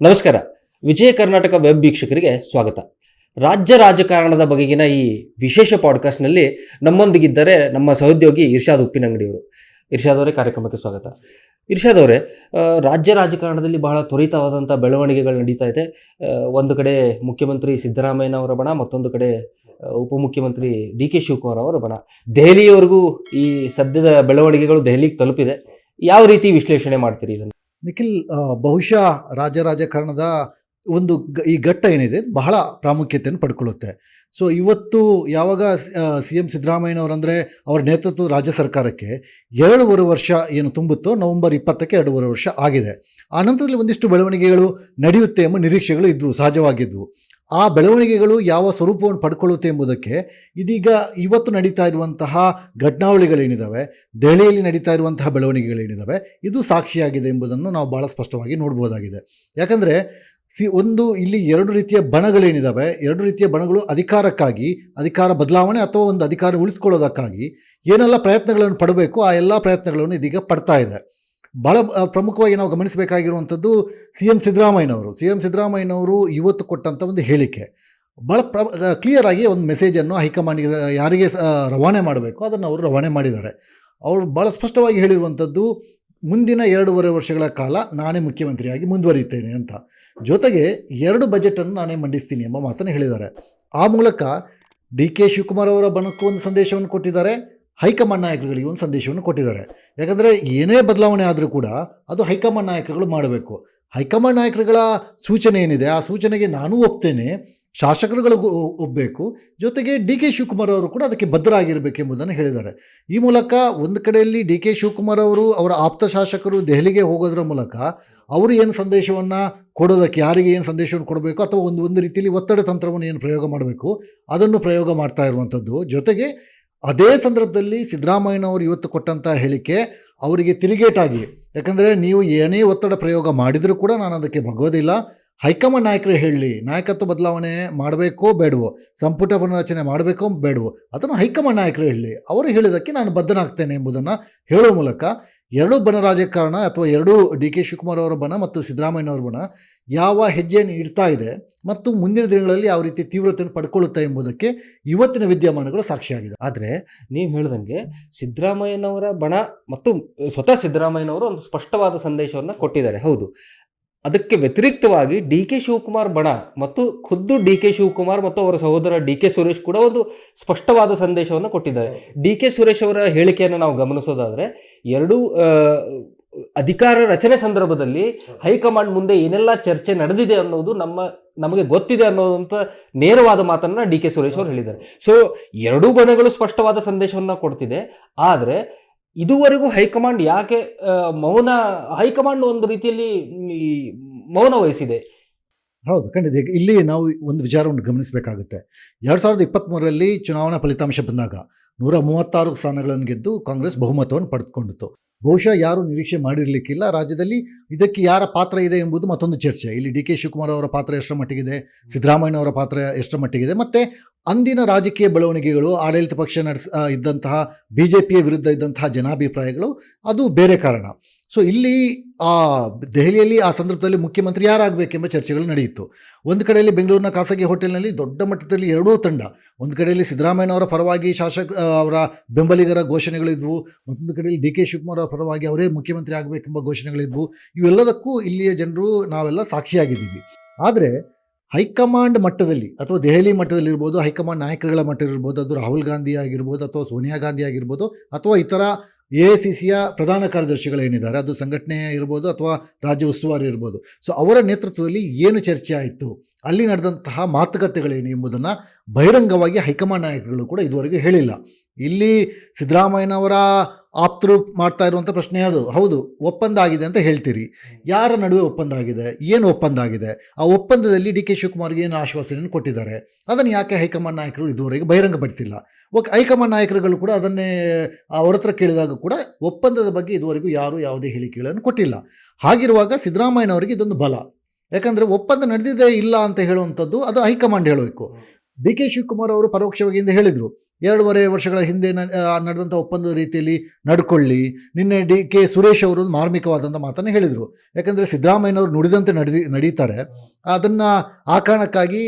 ನಮಸ್ಕಾರ. ವಿಜಯ ಕರ್ನಾಟಕ ವೆಬ್ ವೀಕ್ಷಕರಿಗೆ ಸ್ವಾಗತ. ರಾಜ್ಯ ರಾಜಕಾರಣದ ಬಗೆಗಿನ ಈ ವಿಶೇಷ ಪಾಡ್ಕಾಸ್ಟ್ನಲ್ಲಿ ನಮ್ಮೊಂದಿಗಿದ್ದಾರೆ ನಮ್ಮ ಸಹೋದ್ಯೋಗಿ ಇರ್ಷಾದ್ ಉಪ್ಪಿನಂಗಡಿಯವರು. ಇರ್ಷಾದ್ ಅವರೇ, ಕಾರ್ಯಕ್ರಮಕ್ಕೆ ಸ್ವಾಗತ. ಇರ್ಷಾದ್ ಅವರೇ, ರಾಜ್ಯ ರಾಜಕಾರಣದಲ್ಲಿ ಬಹಳ ತ್ವರಿತವಾದಂಥ ಬೆಳವಣಿಗೆಗಳು ನಡೀತಾ ಇದೆ. ಒಂದು ಕಡೆ ಮುಖ್ಯಮಂತ್ರಿ ಸಿದ್ದರಾಮಯ್ಯನವರ ಬಣ, ಮತ್ತೊಂದು ಕಡೆ ಉಪಮುಖ್ಯಮಂತ್ರಿ ಡಿ ಕೆ ಶಿವಕುಮಾರ್ ಅವರ ಬಣ. ದೆಹಲಿಯವರೆಗೂ ಈ ಸದ್ಯದ ಬೆಳವಣಿಗೆಗಳು ದೆಹಲಿಗೆ ತಲುಪಿದೆ. ಯಾವ ರೀತಿ ವಿಶ್ಲೇಷಣೆ ಮಾಡ್ತೀರಿ ಇದನ್ನು? ನಿಖಿಲ್, ಬಹುಶಃ ರಾಜಕಾರಣದ ಒಂದು ಈ ಘಟ್ಟ ಏನಿದೆ ಬಹಳ ಪ್ರಾಮುಖ್ಯತೆಯನ್ನು ಪಡ್ಕೊಳ್ಳುತ್ತೆ. ಸೊ ಇವತ್ತು ಯಾವಾಗ ಸಿ ಎಂ ಸಿದ್ದರಾಮಯ್ಯನವರಂದರೆ ಅವರ ನೇತೃತ್ವದ ರಾಜ್ಯ ಸರ್ಕಾರಕ್ಕೆ 2.5 ವರ್ಷ ಏನು ತುಂಬುತ್ತೋ, ನವೆಂಬರ್ 20ಕ್ಕೆ 2.5 ವರ್ಷ ಆಗಿದೆ. ಆ ನಂತರದಲ್ಲಿ ಒಂದಿಷ್ಟು ಬೆಳವಣಿಗೆಗಳು ನಡೆಯುತ್ತೆ ಎಂಬ ನಿರೀಕ್ಷೆಗಳು ಇದ್ವು, ಸಹಜವಾಗಿದ್ವು. ಆ ಬೆಳವಣಿಗೆಗಳು ಯಾವ ಸ್ವರೂಪವನ್ನು ಪಡ್ಕೊಳ್ಳುತ್ತೆ ಎಂಬುದಕ್ಕೆ ಇದೀಗ ಇವತ್ತು ನಡೀತಾ ಇರುವಂತಹ ಘಟನಾವಳಿಗಳೇನಿದ್ದಾವೆ, ದೆಹಲಿಯಲ್ಲಿ ನಡೀತಾ ಇರುವಂತಹ ಬೆಳವಣಿಗೆಗಳೇನಿದ್ದಾವೆ, ಇದು ಸಾಕ್ಷಿಯಾಗಿದೆ ಎಂಬುದನ್ನು ನಾವು ಭಾಳ ಸ್ಪಷ್ಟವಾಗಿ ನೋಡ್ಬೋದಾಗಿದೆ. ಯಾಕಂದರೆ ಇಲ್ಲಿ 2 ರೀತಿಯ ಬಣಗಳೇನಿದ್ದಾವೆ, 2 ರೀತಿಯ ಬಣಗಳು ಅಧಿಕಾರಕ್ಕಾಗಿ, ಅಧಿಕಾರ ಬದಲಾವಣೆ ಅಥವಾ ಒಂದು ಅಧಿಕಾರ ಉಳಿಸ್ಕೊಳ್ಳೋದಕ್ಕಾಗಿ ಏನೆಲ್ಲ ಪ್ರಯತ್ನಗಳನ್ನು ಪಡಬೇಕು, ಆ ಎಲ್ಲ ಪ್ರಯತ್ನಗಳನ್ನು ಇದೀಗ ಪಡ್ತಾ ಇದೆ. ಭಾಳ ಪ್ರಮುಖವಾಗಿ ನಾವು ಗಮನಿಸಬೇಕಾಗಿರುವಂಥದ್ದು ಸಿ ಎಂ ಸಿದ್ದರಾಮಯ್ಯನವರು ಇವತ್ತು ಕೊಟ್ಟಂಥ ಒಂದು ಹೇಳಿಕೆ ಭಾಳ ಕ್ಲಿಯರಾಗಿ ಒಂದು ಮೆಸೇಜನ್ನು ಹೈಕಮಾಂಡ್ಗೆ ಯಾರಿಗೆ ರವಾನೆ ಮಾಡಬೇಕು ಅದನ್ನು ಅವರು ರವಾನೆ ಮಾಡಿದ್ದಾರೆ. ಅವರು ಭಾಳ ಸ್ಪಷ್ಟವಾಗಿ ಹೇಳಿರುವಂಥದ್ದು, ಮುಂದಿನ 2.5 ವರ್ಷಗಳ ಕಾಲ ನಾನೇ ಮುಖ್ಯಮಂತ್ರಿಯಾಗಿ ಮುಂದುವರಿಯುತ್ತೇನೆ ಅಂತ. ಜೊತೆಗೆ 2 ಬಜೆಟನ್ನು ನಾನೇ ಮಂಡಿಸ್ತೀನಿ ಎಂಬ ಮಾತನ್ನು ಹೇಳಿದ್ದಾರೆ. ಆ ಮೂಲಕ ಡಿ ಕೆ ಶಿವಕುಮಾರ್ ಅವರ ಬಣಕ್ಕೂ ಒಂದು ಸಂದೇಶವನ್ನು ಕೊಟ್ಟಿದ್ದಾರೆ, ಹೈಕಮಾಂಡ್ ನಾಯಕರುಗಳಿಗೆ ಒಂದು ಸಂದೇಶವನ್ನು ಕೊಟ್ಟಿದ್ದಾರೆ. ಯಾಕಂದರೆ ಏನೇ ಬದಲಾವಣೆ ಆದರೂ ಕೂಡ ಅದು ಹೈಕಮಾಂಡ್ ನಾಯಕರುಗಳು ಮಾಡಬೇಕು. ಹೈಕಮಾಂಡ್ ನಾಯಕರುಗಳ ಸೂಚನೆ ಏನಿದೆ ಆ ಸೂಚನೆಗೆ ನಾನೂ ಒಪ್ತೇನೆ, ಶಾಸಕರುಗಳಿಗೂ ಒಪ್ಪಬೇಕು, ಜೊತೆಗೆ ಡಿ ಕೆ ಶಿವಕುಮಾರ್ ಅವರು ಕೂಡ ಅದಕ್ಕೆ ಬದ್ಧರಾಗಿರಬೇಕೆಂಬುದನ್ನು ಹೇಳಿದ್ದಾರೆ. ಈ ಮೂಲಕ ಒಂದು ಕಡೆಯಲ್ಲಿ ಡಿ ಕೆ ಶಿವಕುಮಾರ್ ಅವರು ಅವರ ಆಪ್ತ ಶಾಸಕರು ದೆಹಲಿಗೆ ಹೋಗೋದ್ರ ಮೂಲಕ ಅವರು ಏನು ಸಂದೇಶವನ್ನು ಕೊಡೋದಕ್ಕೆ, ಯಾರಿಗೆ ಏನು ಸಂದೇಶವನ್ನು ಕೊಡಬೇಕು ಅಥವಾ ಒಂದು ರೀತಿಯಲ್ಲಿ ಒತ್ತಡ ತಂತ್ರವನ್ನು ಏನು ಪ್ರಯೋಗ ಮಾಡಬೇಕು ಅದನ್ನು ಪ್ರಯೋಗ ಮಾಡ್ತಾ ಇರುವಂಥದ್ದು. ಜೊತೆಗೆ ಅದೇ ಸಂದರ್ಭದಲ್ಲಿ ಸಿದ್ದರಾಮಯ್ಯನವರು ಇವತ್ತು ಕೊಟ್ಟಂಥ ಹೇಳಿಕೆ ಅವರಿಗೆ ತಿರುಗೇಟಾಗಿ, ಯಾಕಂದರೆ ನೀವು ಏನೇ ಒತ್ತಡ ಪ್ರಯೋಗ ಮಾಡಿದರೂ ಕೂಡ ನಾನು ಅದಕ್ಕೆ ಬಗ್ಗೋದಿಲ್ಲ, ಹೈಕಮಾಂಡ್ ನಾಯಕರೇ ಹೇಳಲಿ, ನಾಯಕತ್ವ ಬದಲಾವಣೆ ಮಾಡಬೇಕೋ ಬೇಡವೋ, ಸಂಪುಟ ಪುನರಚನೆ ಮಾಡಬೇಕೋ ಬೇಡವೋ, ಅದನ್ನು ಹೈಕಮಾಂಡ್ ನಾಯಕರೇ ಹೇಳಲಿ, ಅವರು ಹೇಳಿದ್ದಕ್ಕೆ ನಾನು ಬದ್ಧನಾಗ್ತೇನೆ ಎಂಬುದನ್ನು ಹೇಳೋ ಮೂಲಕ 2 ಬಣ ರಾಜಕಾರಣ ಅಥವಾ 2 ಡಿ ಕೆ ಶಿವಕುಮಾರ್ ಅವರ ಬಣ ಮತ್ತು ಸಿದ್ದರಾಮಯ್ಯನವರ ಬಣ ಯಾವ ಹೆಜ್ಜೆಯನ್ನು ಇಡ್ತಾ ಇದೆ ಮತ್ತು ಮುಂದಿನ ದಿನಗಳಲ್ಲಿ ಯಾವ ರೀತಿ ತೀವ್ರತೆಯನ್ನು ಪಡ್ಕೊಳ್ಳುತ್ತೆ ಎಂಬುದಕ್ಕೆ ಇವತ್ತಿನ ವಿದ್ಯಮಾನಗಳು ಸಾಕ್ಷಿಯಾಗಿದೆ. ಆದರೆ ನೀವು ಹೇಳಿದಂಗೆ ಸಿದ್ದರಾಮಯ್ಯನವರ ಬಣ ಮತ್ತು ಸ್ವತಃ ಸಿದ್ದರಾಮಯ್ಯನವರು ಒಂದು ಸ್ಪಷ್ಟವಾದ ಸಂದೇಶವನ್ನು ಕೊಟ್ಟಿದ್ದಾರೆ. ಹೌದು, ಅದಕ್ಕೆ ವ್ಯತಿರಿಕ್ತವಾಗಿ ಡಿ ಕೆ ಶಿವಕುಮಾರ್ ಬಣ ಮತ್ತು ಖುದ್ದು ಡಿ ಕೆ ಶಿವಕುಮಾರ್ ಮತ್ತು ಅವರ ಸಹೋದರ ಡಿ ಕೆ ಸುರೇಶ್ ಕೂಡ ಒಂದು ಸ್ಪಷ್ಟವಾದ ಸಂದೇಶವನ್ನು ಕೊಟ್ಟಿದ್ದಾರೆ. ಡಿ ಕೆ ಸುರೇಶ್ ಅವರ ಹೇಳಿಕೆಯನ್ನು ನಾವು ಗಮನಿಸೋದಾದರೆ, 2 ಅಧಿಕಾರ ರಚನೆ ಸಂದರ್ಭದಲ್ಲಿ ಹೈಕಮಾಂಡ್ ಮುಂದೆ ಏನೆಲ್ಲ ಚರ್ಚೆ ನಡೆದಿದೆ ಅನ್ನೋದು ನಮಗೆ ಗೊತ್ತಿದೆ ಅನ್ನೋದಂತ ನೇರವಾದ ಮಾತನ್ನು ಡಿ ಕೆ ಸುರೇಶ್ ಅವರು ಹೇಳಿದ್ದಾರೆ. ಸೊ 2 ಬಣಗಳು ಸ್ಪಷ್ಟವಾದ ಸಂದೇಶವನ್ನು ಕೊಡ್ತಿದೆ. ಆದರೆ ಇದುವರೆಗೂ ಹೈಕಮಾಂಡ್ ಯಾಕೆ ಹೈಕಮಾಂಡ್ ಒಂದು ರೀತಿಯಲ್ಲಿ ಮೌನ ವಹಿಸಿದೆ? ಹೌದು, ಖಂಡಿತ. ಇಲ್ಲಿ ನಾವು ಒಂದು ವಿಚಾರವನ್ನು ಗಮನಿಸಬೇಕಾಗುತ್ತೆ. 2023ರಲ್ಲಿ ಚುನಾವಣಾ ಫಲಿತಾಂಶ ಬಂದಾಗ 136 ಸ್ಥಾನಗಳನ್ನು ಗೆದ್ದು ಕಾಂಗ್ರೆಸ್ ಬಹುಮತವನ್ನು ಪಡೆದುಕೊಂಡಿತು. ಬಹುಶಃ ಯಾರು ನಿರೀಕ್ಷೆ ಮಾಡಿರಲಿಕ್ಕಿಲ್ಲ. ರಾಜ್ಯದಲ್ಲಿ ಇದಕ್ಕೆ ಯಾರ ಪಾತ್ರ ಇದೆ ಎಂಬುದು ಮತ್ತೊಂದು ಚರ್ಚೆ. ಇಲ್ಲಿ ಡಿ ಕೆ ಶಿವಕುಮಾರ್ ಅವರ ಪಾತ್ರ ಎಷ್ಟರ ಮಟ್ಟಿಗಿದೆ, ಸಿದ್ದರಾಮಯ್ಯನವರ ಪಾತ್ರ ಎಷ್ಟರ ಮಟ್ಟಿಗಿದೆ, ಮತ್ತು ಅಂದಿನ ರಾಜಕೀಯ ಬೆಳವಣಿಗೆಗಳು, ಆಡಳಿತ ಪಕ್ಷ ಇದ್ದಂತಹ BJPಯ ವಿರುದ್ಧ ಇದ್ದಂತಹ ಜನಾಭಿಪ್ರಾಯಗಳು, ಅದು ಬೇರೆ ಕಾರಣ. ಸೊ ಇಲ್ಲಿ ದೆಹಲಿಯಲ್ಲಿ ಆ ಸಂದರ್ಭದಲ್ಲಿ ಮುಖ್ಯಮಂತ್ರಿ ಯಾರಾಗಬೇಕೆಂಬ ಚರ್ಚೆಗಳು ನಡೆಯಿತು. ಒಂದು ಕಡೆಯಲ್ಲಿ ಬೆಂಗಳೂರಿನ ಖಾಸಗಿ ಹೋಟೆಲ್ನಲ್ಲಿ ದೊಡ್ಡ ಮಟ್ಟದಲ್ಲಿ 2 ತಂಡ, ಒಂದು ಕಡೆಯಲ್ಲಿ ಸಿದ್ದರಾಮಯ್ಯನವರ ಪರವಾಗಿ ಅವರ ಬೆಂಬಲಿಗರ ಘೋಷಣೆಗಳಿದ್ವು, ಮತ್ತೊಂದು ಕಡೆಯಲ್ಲಿ ಡಿ ಕೆ ಶಿವಕುಮಾರ್ ಅವರ ಪರವಾಗಿ ಅವರೇ ಮುಖ್ಯಮಂತ್ರಿ ಆಗಬೇಕೆಂಬ ಘೋಷಣೆಗಳಿದ್ವು. ಇವೆಲ್ಲದಕ್ಕೂ ಇಲ್ಲಿಯ ಜನರು ನಾವೆಲ್ಲ ಸಾಕ್ಷಿಯಾಗಿದ್ದೀವಿ. ಆದರೆ ಹೈಕಮಾಂಡ್ ಮಟ್ಟದಲ್ಲಿ ಅಥವಾ ದೆಹಲಿ ಮಟ್ಟದಲ್ಲಿರ್ಬೋದು, ಹೈಕಮಾಂಡ್ ನಾಯಕರುಗಳ ಮಟ್ಟದಲ್ಲಿರ್ಬೋದು, ಅದು ರಾಹುಲ್ ಗಾಂಧಿ ಆಗಿರ್ಬೋದು ಅಥವಾ ಸೋನಿಯಾ ಗಾಂಧಿ ಆಗಿರ್ಬೋದು ಅಥವಾ ಇತರ AICCಯ ಪ್ರಧಾನ ಕಾರ್ಯದರ್ಶಿಗಳೇನಿದ್ದಾರೆ, ಅದು ಸಂಘಟನೆ ಇರ್ಬೋದು ಅಥವಾ ರಾಜ್ಯ ಉಸ್ತುವಾರಿ ಇರ್ಬೋದು, ಸೊ ಅವರ ನೇತೃತ್ವದಲ್ಲಿ ಏನು ಚರ್ಚೆ ಆಯಿತು, ಅಲ್ಲಿ ನಡೆದಂತಹ ಮಾತುಕತೆಗಳೇನು ಎಂಬುದನ್ನು ಬಹಿರಂಗವಾಗಿ ಹೈಕಮಾಂಡ್ ನಾಯಕರುಗಳು ಕೂಡ ಇದುವರೆಗೂ ಹೇಳಿಲ್ಲ. ಇಲ್ಲಿ ಸಿದ್ದರಾಮಯ್ಯನವರ ಆಪ್ತರು ಮಾಡ್ತಾ ಇರುವಂಥ ಪ್ರಶ್ನೆ ಅದು. ಹೌದು, ಒಪ್ಪಂದ ಆಗಿದೆ ಅಂತ ಹೇಳ್ತೀರಿ, ಯಾರ ನಡುವೆ ಒಪ್ಪಂದ ಆಗಿದೆ, ಏನು ಒಪ್ಪಂದ ಆಗಿದೆ, ಆ ಒಪ್ಪಂದದಲ್ಲಿ ಡಿ ಕೆ ಶಿವಕುಮಾರ್ಗೆ ಏನು ಆಶ್ವಾಸನೆಯನ್ನು ಕೊಟ್ಟಿದ್ದಾರೆ, ಅದನ್ನು ಯಾಕೆ ಹೈಕಮಾಂಡ್ ನಾಯಕರು ಇದುವರೆಗೆ ಬಹಿರಂಗಪಡಿಸಿಲ್ಲ? ಹೈಕಮಾಂಡ್ ನಾಯಕರುಗಳು ಕೂಡ ಅದನ್ನೇ ಅವ್ರ ಹತ್ರ ಕೇಳಿದಾಗ ಕೂಡ ಒಪ್ಪಂದದ ಬಗ್ಗೆ ಇದುವರೆಗೂ ಯಾರೂ ಯಾವುದೇ ಹೇಳಿಕೆಗಳನ್ನು ಕೊಟ್ಟಿಲ್ಲ. ಹಾಗಿರುವಾಗ ಸಿದ್ದರಾಮಯ್ಯನವರಿಗೆ ಇದೊಂದು ಬಲ. ಯಾಕಂದರೆ ಒಪ್ಪಂದ ನಡೆದಿದೆ ಇಲ್ಲ ಅಂತ ಹೇಳುವಂಥದ್ದು ಅದು ಹೈಕಮಾಂಡ್ ಹೇಳಬೇಕು. ಡಿ ಕೆ ಶಿವಕುಮಾರ್ ಅವರು ಪರೋಕ್ಷವಾಗಿ ಹೇಳಿದರು, 2.5 ವರ್ಷಗಳ ಹಿಂದೆ ನಡೆದಂಥ ಒಪ್ಪಂದದ ರೀತಿಯಲ್ಲಿ ನಡ್ಕೊಳ್ಳಿ. ನಿನ್ನೆ ಕೆ ಸುರೇಶ್ ಅವರು ಮಾರ್ಮಿಕವಾದಂಥ ಮಾತನ್ನು ಹೇಳಿದರು. ಯಾಕಂದರೆ ಸಿದ್ದರಾಮಯ್ಯನವರು ನುಡಿದಂತೆ ನಡೀತಾರೆ. ಅದನ್ನು ಆ ಕಾರಣಕ್ಕಾಗಿ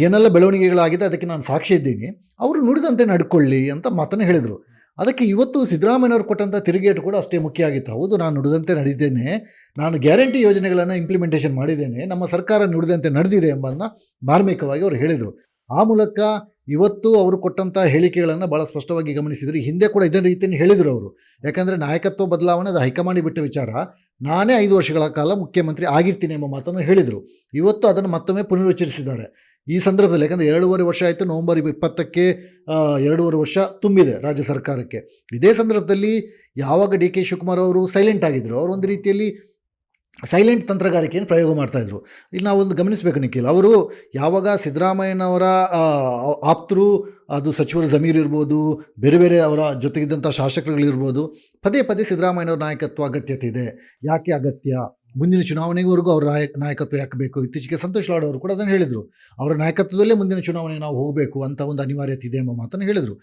ಏನೆಲ್ಲ ಬೆಳವಣಿಗೆಗಳಾಗಿದೆ ಅದಕ್ಕೆ ನಾನು ಸಾಕ್ಷಿ ಇದ್ದೀನಿ, ಅವರು ನುಡಿದಂತೆ ನಡ್ಕೊಳ್ಳಿ ಅಂತ ಮಾತನ್ನು ಹೇಳಿದರು. ಅದಕ್ಕೆ ಇವತ್ತು ಸಿದ್ದರಾಮಯ್ಯನವರು ಕೊಟ್ಟಂಥ ತಿರುಗೇಟು ಕೂಡ ಅಷ್ಟೇ ಮುಖ್ಯ ಆಗಿತ್ತು. ಹೌದು, ನಾನು ನುಡಿದಂತೆ ನಡೆದಿದ್ದೇನೆ, ನಾನು ಗ್ಯಾರಂಟಿ ಯೋಜನೆಗಳನ್ನು ಇಂಪ್ಲಿಮೆಂಟೇಷನ್ ಮಾಡಿದ್ದೇನೆ, ನಮ್ಮ ಸರ್ಕಾರ ನುಡಿದಂತೆ ನಡೆದಿದೆ ಎಂಬುದನ್ನು ಮಾರ್ಮಿಕವಾಗಿ ಅವರು ಹೇಳಿದರು. ಆ ಮೂಲಕ ಇವತ್ತು ಅವರು ಕೊಟ್ಟಂಥ ಹೇಳಿಕೆಗಳನ್ನು ಭಾಳ ಸ್ಪಷ್ಟವಾಗಿ ಗಮನಿಸಿದರು. ಹಿಂದೆ ಕೂಡ ಇದೇ ರೀತಿಯನ್ನು ಹೇಳಿದರು ಅವರು. ಯಾಕಂದರೆ ನಾಯಕತ್ವ ಬದಲಾವಣೆ ಅದು ಹೈಕಮಾಂಡಿಗೆ ಬಿಟ್ಟ ವಿಚಾರ. ನಾನೇ 5 ವರ್ಷಗಳ ಕಾಲ ಮುಖ್ಯಮಂತ್ರಿ ಆಗಿರ್ತೀನಿ ಎಂಬ ಮಾತನ್ನು ಹೇಳಿದರು. ಇವತ್ತು ಅದನ್ನು ಮತ್ತೊಮ್ಮೆ ಪುನರುಚ್ಚರಿಸಿದ್ದಾರೆ ಈ ಸಂದರ್ಭದಲ್ಲಿ. ಯಾಕಂದರೆ 2.5 ವರ್ಷ ಆಯಿತು, ನವಂಬರ್ 20ಕ್ಕೆ 2.5 ವರ್ಷ ತುಂಬಿದೆ ರಾಜ್ಯ ಸರ್ಕಾರಕ್ಕೆ. ಇದೇ ಸಂದರ್ಭದಲ್ಲಿ ಯಾವಾಗ ಡಿ ಕೆ ಶಿವಕುಮಾರ್ ಅವರು ಸೈಲೆಂಟ್ ಆಗಿದ್ದರು, ಅವರು ಒಂದು ರೀತಿಯಲ್ಲಿ ಸೈಲೆಂಟ್ ತಂತ್ರಗಾರಿಕೆಯನ್ನು ಪ್ರಯೋಗ ಮಾಡ್ತಾಯಿದ್ರು. ಇಲ್ಲಿ ನಾವೊಂದು ಗಮನಿಸಬೇಕು ನಿಖಿಲ್, ಅವರು ಯಾವಾಗ ಸಿದ್ದರಾಮಯ್ಯನವರ ಆಪ್ತರು, ಅದು ಸಚಿವರು ಜಮೀರ್ ಇರ್ಬೋದು, ಬೇರೆ ಬೇರೆ ಅವರ ಜೊತೆಗಿದ್ದಂಥ ಶಾಸಕರುಗಳಿರ್ಬೋದು, ಪದೇ ಪದೇ ಸಿದ್ದರಾಮಯ್ಯನವರ ನಾಯಕತ್ವ ಅಗತ್ಯತೆ ಇದೆ, ಯಾಕೆ ಅಗತ್ಯ, ಮುಂದಿನ ಚುನಾವಣೆವರೆಗೂ ಅವರ ನಾಯಕತ್ವ ಯಾಕೆ ಬೇಕು. ಇತ್ತೀಚೆಗೆ ಸಂತೋಷ್ ಲಾಡ್ ಅವರು ಕೂಡ ಅದನ್ನು ಹೇಳಿದರು. ಅವರ ನಾಯಕತ್ವದಲ್ಲೇ ಮುಂದಿನ ಚುನಾವಣೆಗೆ ನಾವು ಹೋಗಬೇಕು ಅಂತ ಒಂದು ಅನಿವಾರ್ಯತೆ ಇದೆ ಎಂಬ ಮಾತನ್ನು ಹೇಳಿದರು.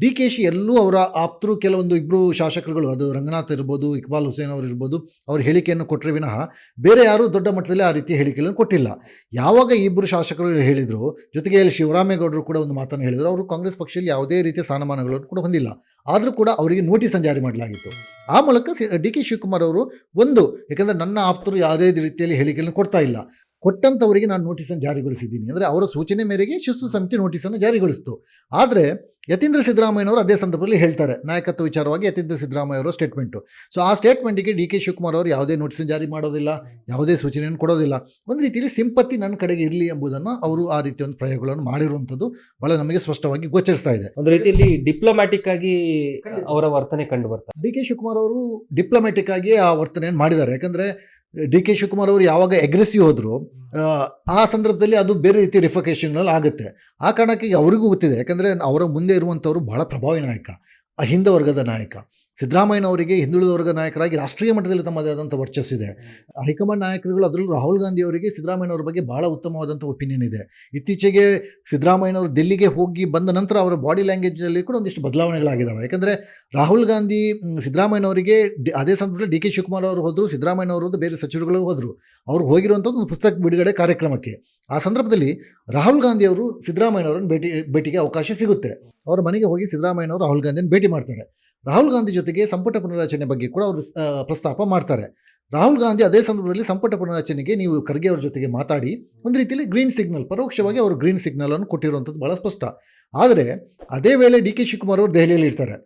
ಡಿ ಕೆ ಶಿ ಎಲ್ಲೂ ಅವರ ಆಪ್ತರು ಕೆಲವೊಂದು 2 ಶಾಸಕರುಗಳು, ಅದು ರಂಗನಾಥ್ ಇರ್ಬೋದು, ಇಕ್ಬಾಲ್ ಹುಸೇನ್ ಅವರು ಇರ್ಬೋದು, ಅವ್ರ ಹೇಳಿಕೆಯನ್ನು ಕೊಟ್ಟರೆ ವಿನಃ ಬೇರೆ ಯಾರೂ ದೊಡ್ಡ ಮಟ್ಟದಲ್ಲಿ ಆ ರೀತಿಯ ಹೇಳಿಕೆಗಳನ್ನು ಕೊಟ್ಟಿಲ್ಲ. ಯಾವಾಗ ಈ 2 ಶಾಸಕರು ಹೇಳಿದರು, ಜೊತೆಗೆ ಅಲ್ಲಿ ಶಿವರಾಮೇಗೌಡರು ಕೂಡ ಒಂದು ಮಾತನ್ನು ಹೇಳಿದರು. ಅವರು ಕಾಂಗ್ರೆಸ್ ಪಕ್ಷದಲ್ಲಿ ಯಾವುದೇ ರೀತಿಯ ಸ್ಥಾನಮಾನಗಳನ್ನು ಕೂಡ ಹೊಂದಿಲ್ಲ, ಆದರೂ ಕೂಡ ಅವರಿಗೆ ನೋಟಿಸನ್ನು ಜಾರಿ ಮಾಡಲಾಗಿತ್ತು. ಆ ಮೂಲಕ ಡಿ ಕೆ ಶಿವಕುಮಾರ್ ಅವರು ಯಾಕಂದರೆ ನನ್ನ ಆಪ್ತರು ಯಾವುದೇ ರೀತಿಯಲ್ಲಿ ಹೇಳಿಕೆಗಳನ್ನು ಕೊಡ್ತಾ ಇಲ್ಲ, ಕೊಟ್ಟಂಥವರಿಗೆ ನಾನು ನೋಟಿಸನ್ನು ಜಾರಿಗೊಳಿಸಿದ್ದೀನಿ ಅಂದರೆ ಅವರ ಸೂಚನೆ ಮೇರೆಗೆ ಶಿಸ್ತು ಸಮಿತಿ ನೋಟಿಸನ್ನು ಜಾರಿಗೊಳಿಸಿತು. ಆದರೆ ಯತೀಂದ್ರ ಸಿದ್ದರಾಮಯ್ಯನವರು ಅದೇ ಸಂದರ್ಭದಲ್ಲಿ ಹೇಳ್ತಾರೆ, ನಾಯಕತ್ವ ವಿಚಾರವಾಗಿ ಯತೀಂದ್ರ ಸಿದ್ದರಾಮಯ್ಯ ಅವರ ಸ್ಟೇಟ್ಮೆಂಟು. ಸೊ ಆ ಸ್ಟೇಟ್ಮೆಂಟಿಗೆ ಡಿ ಕೆ ಶಿವಕುಮಾರ್ ಅವರು ಯಾವುದೇ ನೋಟಿಸನ್ನು ಜಾರಿ ಮಾಡೋದಿಲ್ಲ, ಯಾವುದೇ ಸೂಚನೆಯನ್ನು ಕೊಡೋದಿಲ್ಲ. ಒಂದು ರೀತಿಯಲ್ಲಿ ಸಿಂಪತ್ತಿ ನನ್ನ ಕಡೆಗೆ ಇರಲಿ ಎಂಬುದನ್ನು ಅವರು ಆ ರೀತಿಯ ಒಂದು ಪ್ರಯೋಗಗಳನ್ನು ಮಾಡಿರುವಂಥದ್ದು ಭಾಳ ನಮಗೆ ಸ್ಪಷ್ಟವಾಗಿ ಗೋಚರಿಸ್ತಾ ಇದೆ. ಒಂದು ರೀತಿಯಲ್ಲಿ ಡಿಪ್ಲೊಮ್ಯಾಟಿಕ್ ಆಗಿ ಅವರ ವರ್ತನೆ ಕಂಡು ಬರ್ತಾರೆ. ಡಿ ಕೆ ಶಿವಕುಮಾರ್ ಅವರು ಡಿಪ್ಲೊಮ್ಯಾಟಿಕ್ ಆಗಿ ಆ ವರ್ತನೆಯನ್ನು ಮಾಡಿದ್ದಾರೆ. ಯಾಕಂದರೆ ಡಿ ಕೆ ಶಿವಕುಮಾರ್ ಅವರು ಯಾವಾಗ ಅಗ್ರೆಸಿವ್ ಹೋದರು, ಆ ಸಂದರ್ಭದಲ್ಲಿ ಅದು ಬೇರೆ ರೀತಿಯ ರಿಫಿಕೇಷನ್ಗಳಲ್ಲಿ ಆಗುತ್ತೆ. ಆ ಕಾರಣಕ್ಕೆ ಅವರಿಗೂ ಗೊತ್ತಿದೆ, ಯಾಕಂದರೆ ಅವರ ಮುಂದೆ ಇರುವಂಥವರು ಬಹಳ ಪ್ರಭಾವಿ ನಾಯಕ, ಅಹಿಂದ ವರ್ಗದ ನಾಯಕ. ಸಿದ್ದರಾಮಯ್ಯನವರಿಗೆ ಹಿಂದುಳಿದ ವರ್ಗ ನಾಯಕರಾಗಿ ರಾಷ್ಟ್ರೀಯ ಮಟ್ಟದಲ್ಲಿ ತಮ್ಮದೇ ಆದಂಥ ವರ್ಚಸ್ಸಿದೆ. ಹೈಕಮಾಂಡ್ ನಾಯಕರುಗಳು, ಅದರಲ್ಲೂ ರಾಹುಲ್ ಗಾಂಧಿ ಅವರಿಗೆ ಸಿದ್ದರಾಮಯ್ಯನವ್ರ ಬಗ್ಗೆ ಭಾಳ ಉತ್ತಮವಾದಂಥ ಒಪಿನಿಯನ್ ಇದೆ. ಇತ್ತೀಚೆಗೆ ಸಿದ್ದರಾಮಯ್ಯನವರು ದಿಲ್ಲಿಗೆ ಹೋಗಿ ಬಂದ ನಂತರ ಅವರ ಬಾಡಿ ಲ್ಯಾಂಗ್ವೇಜಲ್ಲಿ ಕೂಡ ಒಂದಿಷ್ಟು ಬದಲಾವಣೆಗಳಾಗಿದ್ದಾವೆ. ಯಾಕಂದರೆ ರಾಹುಲ್ ಗಾಂಧಿ ಸಿದ್ದರಾಮಯ್ಯನವರಿಗೆ ಅದೇ ಸಂದರ್ಭದಲ್ಲಿ ಡಿ ಕೆ ಶಿವಕುಮಾರ್ ಅವರು ಹೋದರು, ಸಿದ್ದರಾಮಯ್ಯನವರು ಬೇರೆ ಸಚಿವರುಗಳು ಹೋದರು. ಅವರು ಹೋಗಿರುವಂಥದ್ದು ಒಂದು ಪುಸ್ತಕ ಬಿಡುಗಡೆ ಕಾರ್ಯಕ್ರಮಕ್ಕೆ. ಆ ಸಂದರ್ಭದಲ್ಲಿ ರಾಹುಲ್ ಗಾಂಧಿ ಅವರು ಸಿದ್ದರಾಮಯ್ಯನವರನ್ನು ಭೇಟಿಗೆ ಅವಕಾಶ ಸಿಗುತ್ತೆ. ಅವರ ಮನೆಗೆ ಹೋಗಿ ಸಿದ್ದರಾಮಯ್ಯನವರು ರಾಹುಲ್ ಗಾಂಧಿಯನ್ನು ಭೇಟಿ ಮಾಡ್ತಾರೆ. ರಾಹುಲ್ ಗಾಂಧಿ ಜೊತೆಗೆ ಸಂಪುಟ ಪುನರಚನೆ ಬಗ್ಗೆ ಕೂಡ ಅವರು ಪ್ರಸ್ತಾಪ ಮಾಡ್ತಾರೆ. ರಾಹುಲ್ ಗಾಂಧಿ ಅದೇ ಸಂದರ್ಭದಲ್ಲಿ ಸಂಪುಟ ಪುನರಚನೆಗೆ ನೀವು ಖರ್ಗೆ ಅವರ ಜೊತೆಗೆ ಮಾತಾಡಿ ಒಂದು ರೀತಿಯಲ್ಲಿ ಗ್ರೀನ್ ಸಿಗ್ನಲ್, ಪರೋಕ್ಷವಾಗಿ ಅವರು ಗ್ರೀನ್ ಸಿಗ್ನಲನ್ನು ಕೊಟ್ಟಿರುವಂಥದ್ದು ಭಾಳ ಸ್ಪಷ್ಟ. ಆದರೆ ಅದೇ ವೇಳೆ ಡಿ ಕೆ ಶಿವಕುಮಾರ್ ಅವರು ದೆಹಲಿಯಲ್ಲಿ ಇರ್ತಾರೆ.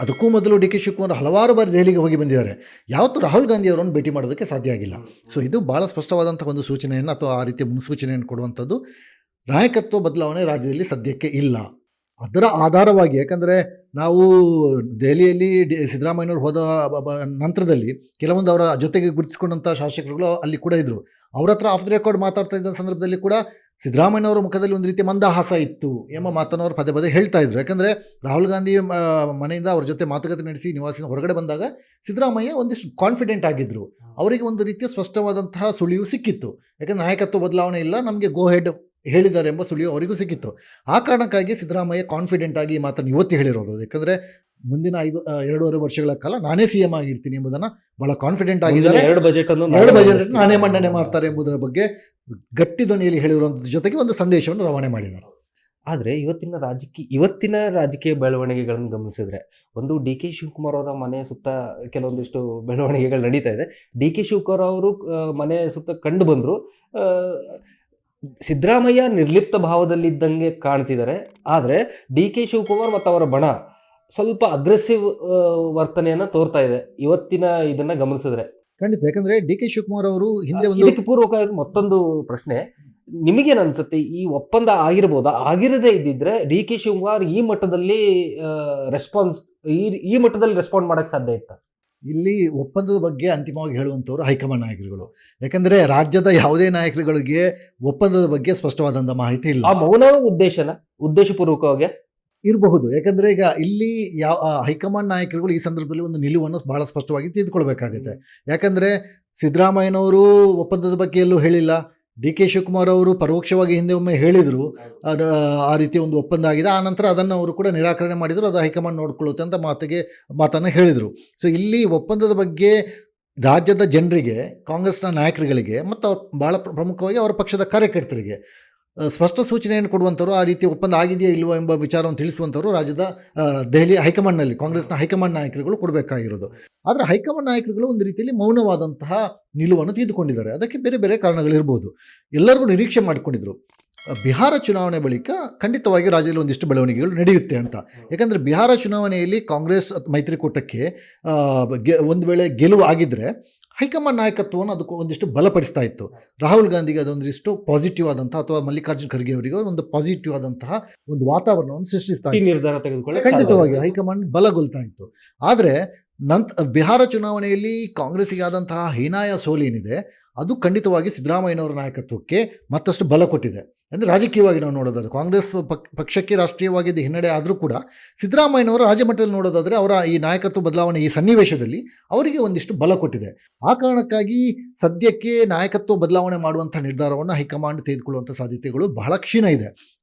ಅದಕ್ಕೂ ಮೊದಲು ಡಿ ಕೆ ಶಿವಕುಮಾರ್ ಹಲವಾರು ಬಾರಿ ದೆಹಲಿಗೆ ಹೋಗಿ ಬಂದಿದ್ದಾರೆ. ಯಾವತ್ತೂ ರಾಹುಲ್ ಗಾಂಧಿ ಅವರನ್ನು ಭೇಟಿ ಮಾಡೋದಕ್ಕೆ ಸಾಧ್ಯ ಆಗಿಲ್ಲ. ಸೊ ಇದು ಭಾಳ ಸ್ಪಷ್ಟವಾದಂಥ ಒಂದು ಸೂಚನೆಯನ್ನು ಅಥವಾ ಆ ರೀತಿಯ ಮುನ್ಸೂಚನೆಯನ್ನು ಕೊಡುವಂಥದ್ದು. ನಾಯಕತ್ವ ಬದಲಾವಣೆ ರಾಜ್ಯದಲ್ಲಿ ಸದ್ಯಕ್ಕೆ ಇಲ್ಲ. ಅದರ ಆಧಾರವಾಗಿ, ಯಾಕಂದರೆ ನಾವು ದೆಹಲಿಯಲ್ಲಿ ಸಿದ್ದರಾಮಯ್ಯನವರು ಹೋದ ನಂತರದಲ್ಲಿ ಕೆಲವೊಂದು ಅವರ ಜೊತೆಗೆ ಗುರುತಿಸಿಕೊಂಡಂಥ ಶಾಸಕರುಗಳು ಅಲ್ಲಿ ಕೂಡ ಇದ್ದರು. ಅವ್ರ ಹತ್ರ ಆಫ್ ದ ರೆಕಾರ್ಡ್ ಮಾತಾಡ್ತಾ ಇದ್ದ ಸಂದರ್ಭದಲ್ಲಿ ಕೂಡ ಸಿದ್ದರಾಮಯ್ಯನವರ ಮುಖದಲ್ಲಿ ಒಂದು ರೀತಿಯ ಮಂದಹಾಸ ಇತ್ತು ಎಂಬ ಮಾತನ್ನು ಅವರು ಪದೇ ಪದೇ ಹೇಳ್ತಾ ಇದ್ರು. ಯಾಕಂದರೆ ರಾಹುಲ್ ಗಾಂಧಿ ಮನೆಯಿಂದ ಅವ್ರ ಜೊತೆ ಮಾತುಕತೆ ನಡೆಸಿ ನಿವಾಸದಿಂದ ಹೊರಗಡೆ ಬಂದಾಗ ಸಿದ್ದರಾಮಯ್ಯ ಒಂದಿಷ್ಟು ಕಾನ್ಫಿಡೆಂಟ್ ಆಗಿದ್ದರು. ಅವರಿಗೆ ಒಂದು ರೀತಿಯ ಸ್ಪಷ್ಟವಾದಂತಹ ಸುಳಿವು ಸಿಕ್ಕಿತ್ತು. ಯಾಕಂದರೆ ನಾಯಕತ್ವ ಬದಲಾವಣೆ ಇಲ್ಲ, ನಮಗೆ ಗೋ ಹೆಡ್ ಹೇಳಿದ್ದಾರೆ ಎಂಬ ಸುಳಿವು ಅವರಿಗೂ ಸಿಕ್ಕಿತ್ತು. ಆ ಕಾರಣಕ್ಕಾಗಿ ಸಿದ್ದರಾಮಯ್ಯ ಕಾನ್ಫಿಡೆಂಟ್ ಆಗಿ ಈ ಮಾತನ್ನು ಇವತ್ತು ಹೇಳಿರೋದು. ಯಾಕಂದರೆ ಮುಂದಿನ 2.5 ವರ್ಷಗಳ ಕಾಲ ನಾನೇ CM ಆಗಿರ್ತೀನಿ ಎಂಬುದನ್ನು ಭಾಳ ಕಾನ್ಫಿಡೆಂಟ್ ಆಗಿದ್ದಾರೆ. 2 ಬಜೆಟ್ ನಾನೇ ಮಂಡನೆ ಮಾಡ್ತಾರೆ ಎಂಬುದರ ಬಗ್ಗೆ ಗಟ್ಟಿ ಧ್ವನಿಯಲ್ಲಿ ಹೇಳಿರುವಂಥದ್ದು ಜೊತೆಗೆ ಒಂದು ಸಂದೇಶವನ್ನು ರವಾನೆ ಮಾಡಿದ್ದಾರೆ. ಆದರೆ ಇವತ್ತಿನ ರಾಜಕೀಯ ಬೆಳವಣಿಗೆಗಳನ್ನು ಗಮನಿಸಿದ್ರೆ, ಒಂದು ಡಿ ಕೆ ಶಿವಕುಮಾರ್ ಅವರ ಮನೆ ಸುತ್ತ ಕೆಲವೊಂದಿಷ್ಟು ಬೆಳವಣಿಗೆಗಳು ನಡೀತಾ ಇದೆ. ಡಿ ಕೆ ಶಿವಕುಮಾರ್ ಅವರು ಮನೆ ಸುತ್ತ ಕಂಡು ಬಂದರು. ಸಿದ್ದರಾಮಯ್ಯ ನಿರ್ಲಿಪ್ತ ಭಾವದಲ್ಲಿದ್ದಂಗೆ ಕಾಣ್ತಿದ್ದಾರೆ. ಆದರೆ ಡಿ ಕೆ ಶಿವಕುಮಾರ್ ಮತ್ತು ಅವರ ಬಣ ಸ್ವಲ್ಪ ಅಗ್ರೆಸಿವ್ ವರ್ತನೆಯನ್ನು ತೋರ್ತಾ ಇದೆ ಇವತ್ತಿನ ಇದನ್ನು ಗಮನಿಸಿದ್ರೆ. ಖಂಡಿತ. ಯಾಕಂದರೆ ಡಿ ಕೆ ಶಿವಕುಮಾರ್ ಅವರು ಹಿಂದೆ ಇದಕ್ಕೆ ಪೂರ್ವಕ ಮತ್ತೊಂದು ಪ್ರಶ್ನೆ, ನಿಮಗೇನು ಅನ್ಸುತ್ತೆ, ಈ ಒಪ್ಪಂದ ಆಗಿರ್ಬೋದಾ? ಆಗಿರದೇ ಇದ್ದಿದ್ರೆ ಡಿ ಕೆ ಶಿವಕುಮಾರ್ ಈ ಮಟ್ಟದಲ್ಲಿ ರೆಸ್ಪಾಂಡ್ ಮಾಡೋಕ್ಕೆ ಸಾಧ್ಯ ಇತ್ತ? ಇಲ್ಲಿ ಒಪ್ಪಂದದ ಬಗ್ಗೆ ಅಂತಿಮವಾಗಿ ಹೇಳುವಂಥವ್ರು ಹೈಕಮಾಂಡ್ ನಾಯಕರುಗಳು. ಯಾಕಂದರೆ ರಾಜ್ಯದ ಯಾವುದೇ ನಾಯಕರುಗಳಿಗೆ ಒಪ್ಪಂದದ ಬಗ್ಗೆ ಸ್ಪಷ್ಟವಾದಂಥ ಮಾಹಿತಿ ಇಲ್ಲ. ಆ ಮೌನ ಉದ್ದೇಶಪೂರ್ವಕವಾಗಿ ಇರಬಹುದು. ಯಾಕಂದರೆ ಈಗ ಇಲ್ಲಿ ಹೈಕಮಾಂಡ್ ನಾಯಕರುಗಳು ಈ ಸಂದರ್ಭದಲ್ಲಿ ಒಂದು ನಿಲುವನ್ನು ಭಾಳ ಸ್ಪಷ್ಟವಾಗಿ ತೆಗೆದುಕೊಳ್ಬೇಕಾಗುತ್ತೆ. ಯಾಕಂದರೆ ಸಿದ್ದರಾಮಯ್ಯನವರು ಒಪ್ಪಂದದ ಬಗ್ಗೆ ಎಲ್ಲೂ ಹೇಳಿಲ್ಲ, ಡಿ ಕೆ ಶಿವಕುಮಾರ್ ಅವರು ಪರೋಕ್ಷವಾಗಿ ಹಿಂದೆ ಒಮ್ಮೆ ಹೇಳಿದರು ಆ ರೀತಿ ಒಂದು ಒಪ್ಪಂದ ಆಗಿದೆ, ಆ ನಂತರ ಅದನ್ನು ಅವರು ಕೂಡ ನಿರಾಕರಣೆ ಮಾಡಿದರು, ಅದು ಹೈಕಮಾಂಡ್ ನೋಡ್ಕೊಳ್ಳುತ್ತೆ ಅಂತ ಮಾತನ್ನು ಹೇಳಿದರು. ಸೊ ಇಲ್ಲಿ ಒಪ್ಪಂದದ ಬಗ್ಗೆ ರಾಜ್ಯದ ಜನರಿಗೆ, ಕಾಂಗ್ರೆಸ್ನ ನಾಯಕರುಗಳಿಗೆ ಮತ್ತು ಅವ್ರ ಭಾಳ ಪ್ರಮುಖವಾಗಿ ಅವರ ಪಕ್ಷದ ಕಾರ್ಯಕರ್ತರಿಗೆ ಸ್ಪಷ್ಟ ಸೂಚನೆಯನ್ನು ಕೊಡುವಂಥವ್ರು, ಆ ರೀತಿ ಒಪ್ಪಂದ ಆಗಿದೆಯಾ ಇಲ್ವೋ ಎಂಬ ವಿಚಾರವನ್ನು ತಿಳಿಸುವಂಥವ್ರು ರಾಜ್ಯದ ದೆಹಲಿ ಹೈಕಮಾಂಡ್ನಲ್ಲಿ ಕಾಂಗ್ರೆಸ್ನ ಹೈಕಮಾಂಡ್ ನಾಯಕರುಗಳು ಕೊಡಬೇಕಾಗಿರೋದು. ಆದರೆ ಹೈಕಮಾಂಡ್ ನಾಯಕರುಗಳು ಒಂದು ರೀತಿಯಲ್ಲಿ ಮೌನವಾದಂತಹ ನಿಲುವನ್ನು ತೆಗೆದುಕೊಂಡಿದ್ದಾರೆ. ಅದಕ್ಕೆ ಬೇರೆ ಬೇರೆ ಕಾರಣಗಳಿರ್ಬೋದು. ಎಲ್ಲರಿಗೂ ನಿರೀಕ್ಷೆ ಮಾಡಿಕೊಂಡಿದ್ರು ಬಿಹಾರ ಚುನಾವಣೆ ಬಳಿಕ ಖಂಡಿತವಾಗಿ ರಾಜ್ಯದಲ್ಲಿ ಒಂದಿಷ್ಟು ಬೆಳವಣಿಗೆಗಳು ನಡೆಯುತ್ತೆ ಅಂತ. ಯಾಕಂದರೆ ಬಿಹಾರ ಚುನಾವಣೆಯಲ್ಲಿ ಕಾಂಗ್ರೆಸ್ ಮೈತ್ರಿಕೂಟಕ್ಕೆ ಒಂದು ವೇಳೆ ಗೆಲುವು ಆಗಿದ್ದರೆ ಹೈಕಮಾಂಡ್ ನಾಯಕತ್ವವನ್ನು ಅದಕ್ಕೆ ಒಂದಿಷ್ಟು ಬಲಪಡಿಸ್ತಾ ಇತ್ತು. ರಾಹುಲ್ ಗಾಂಧಿಗೆ ಅದೊಂದಿಷ್ಟು ಪಾಸಿಟಿವ್ ಆದಂತಹ, ಅಥವಾ ಮಲ್ಲಿಕಾರ್ಜುನ್ ಖರ್ಗೆ ಅವರಿಗೆ ಒಂದು ಪಾಸಿಟಿವ್ ಆದಂತಹ ಒಂದು ವಾತಾವರಣವನ್ನು ಸೃಷ್ಟಿಸ್ತಾ ಇತ್ತು. ನಿರ್ಧಾರ ತೆಗೆದುಕೊಳ್ಳಿ ಖಂಡಿತವಾಗಿ ಹೈಕಮಾಂಡ್ ಬಲಗೊಳ್ತಾ ಇತ್ತು. ಆದರೆ ಬಿಹಾರ ಚುನಾವಣೆಯಲ್ಲಿ ಕಾಂಗ್ರೆಸ್ಸಿಗೆ ಆದಂತಹ ಹೀನಾಯ ಸೋಲೇನಿದೆ ಅದು ಖಂಡಿತವಾಗಿ ಸಿದ್ದರಾಮಯ್ಯನವರ ನಾಯಕತ್ವಕ್ಕೆ ಮತ್ತಷ್ಟು ಬಲ ಕೊಟ್ಟಿದೆ. ಅಂದರೆ ರಾಜಕೀಯವಾಗಿ ನಾವು ನೋಡೋದಾದ್ರೆ ಕಾಂಗ್ರೆಸ್ ಪಕ್ಷಕ್ಕೆ ರಾಷ್ಟ್ರೀಯವಾಗಿ ಹಿನ್ನಡೆ ಆದರೂ ಕೂಡ ಸಿದ್ದರಾಮಯ್ಯನವರ ರಾಜ್ಯ ಮಟ್ಟದಲ್ಲಿ ನೋಡೋದಾದರೆ ಅವರ ಈ ನಾಯಕತ್ವ ಬದಲಾವಣೆ ಈ ಸನ್ನಿವೇಶದಲ್ಲಿ ಅವರಿಗೆ ಒಂದಿಷ್ಟು ಬಲ ಕೊಟ್ಟಿದೆ. ಆ ಕಾರಣಕ್ಕಾಗಿ ಸದ್ಯಕ್ಕೆ ನಾಯಕತ್ವ ಬದಲಾವಣೆ ಮಾಡುವಂಥ ನಿರ್ಧಾರವನ್ನು ಹೈಕಮಾಂಡ್ ತೆಗೆದುಕೊಳ್ಳುವಂಥ ಸಾಧ್ಯತೆಗಳು ಬಹಳ ಕ್ಷೀಣ ಇದೆ.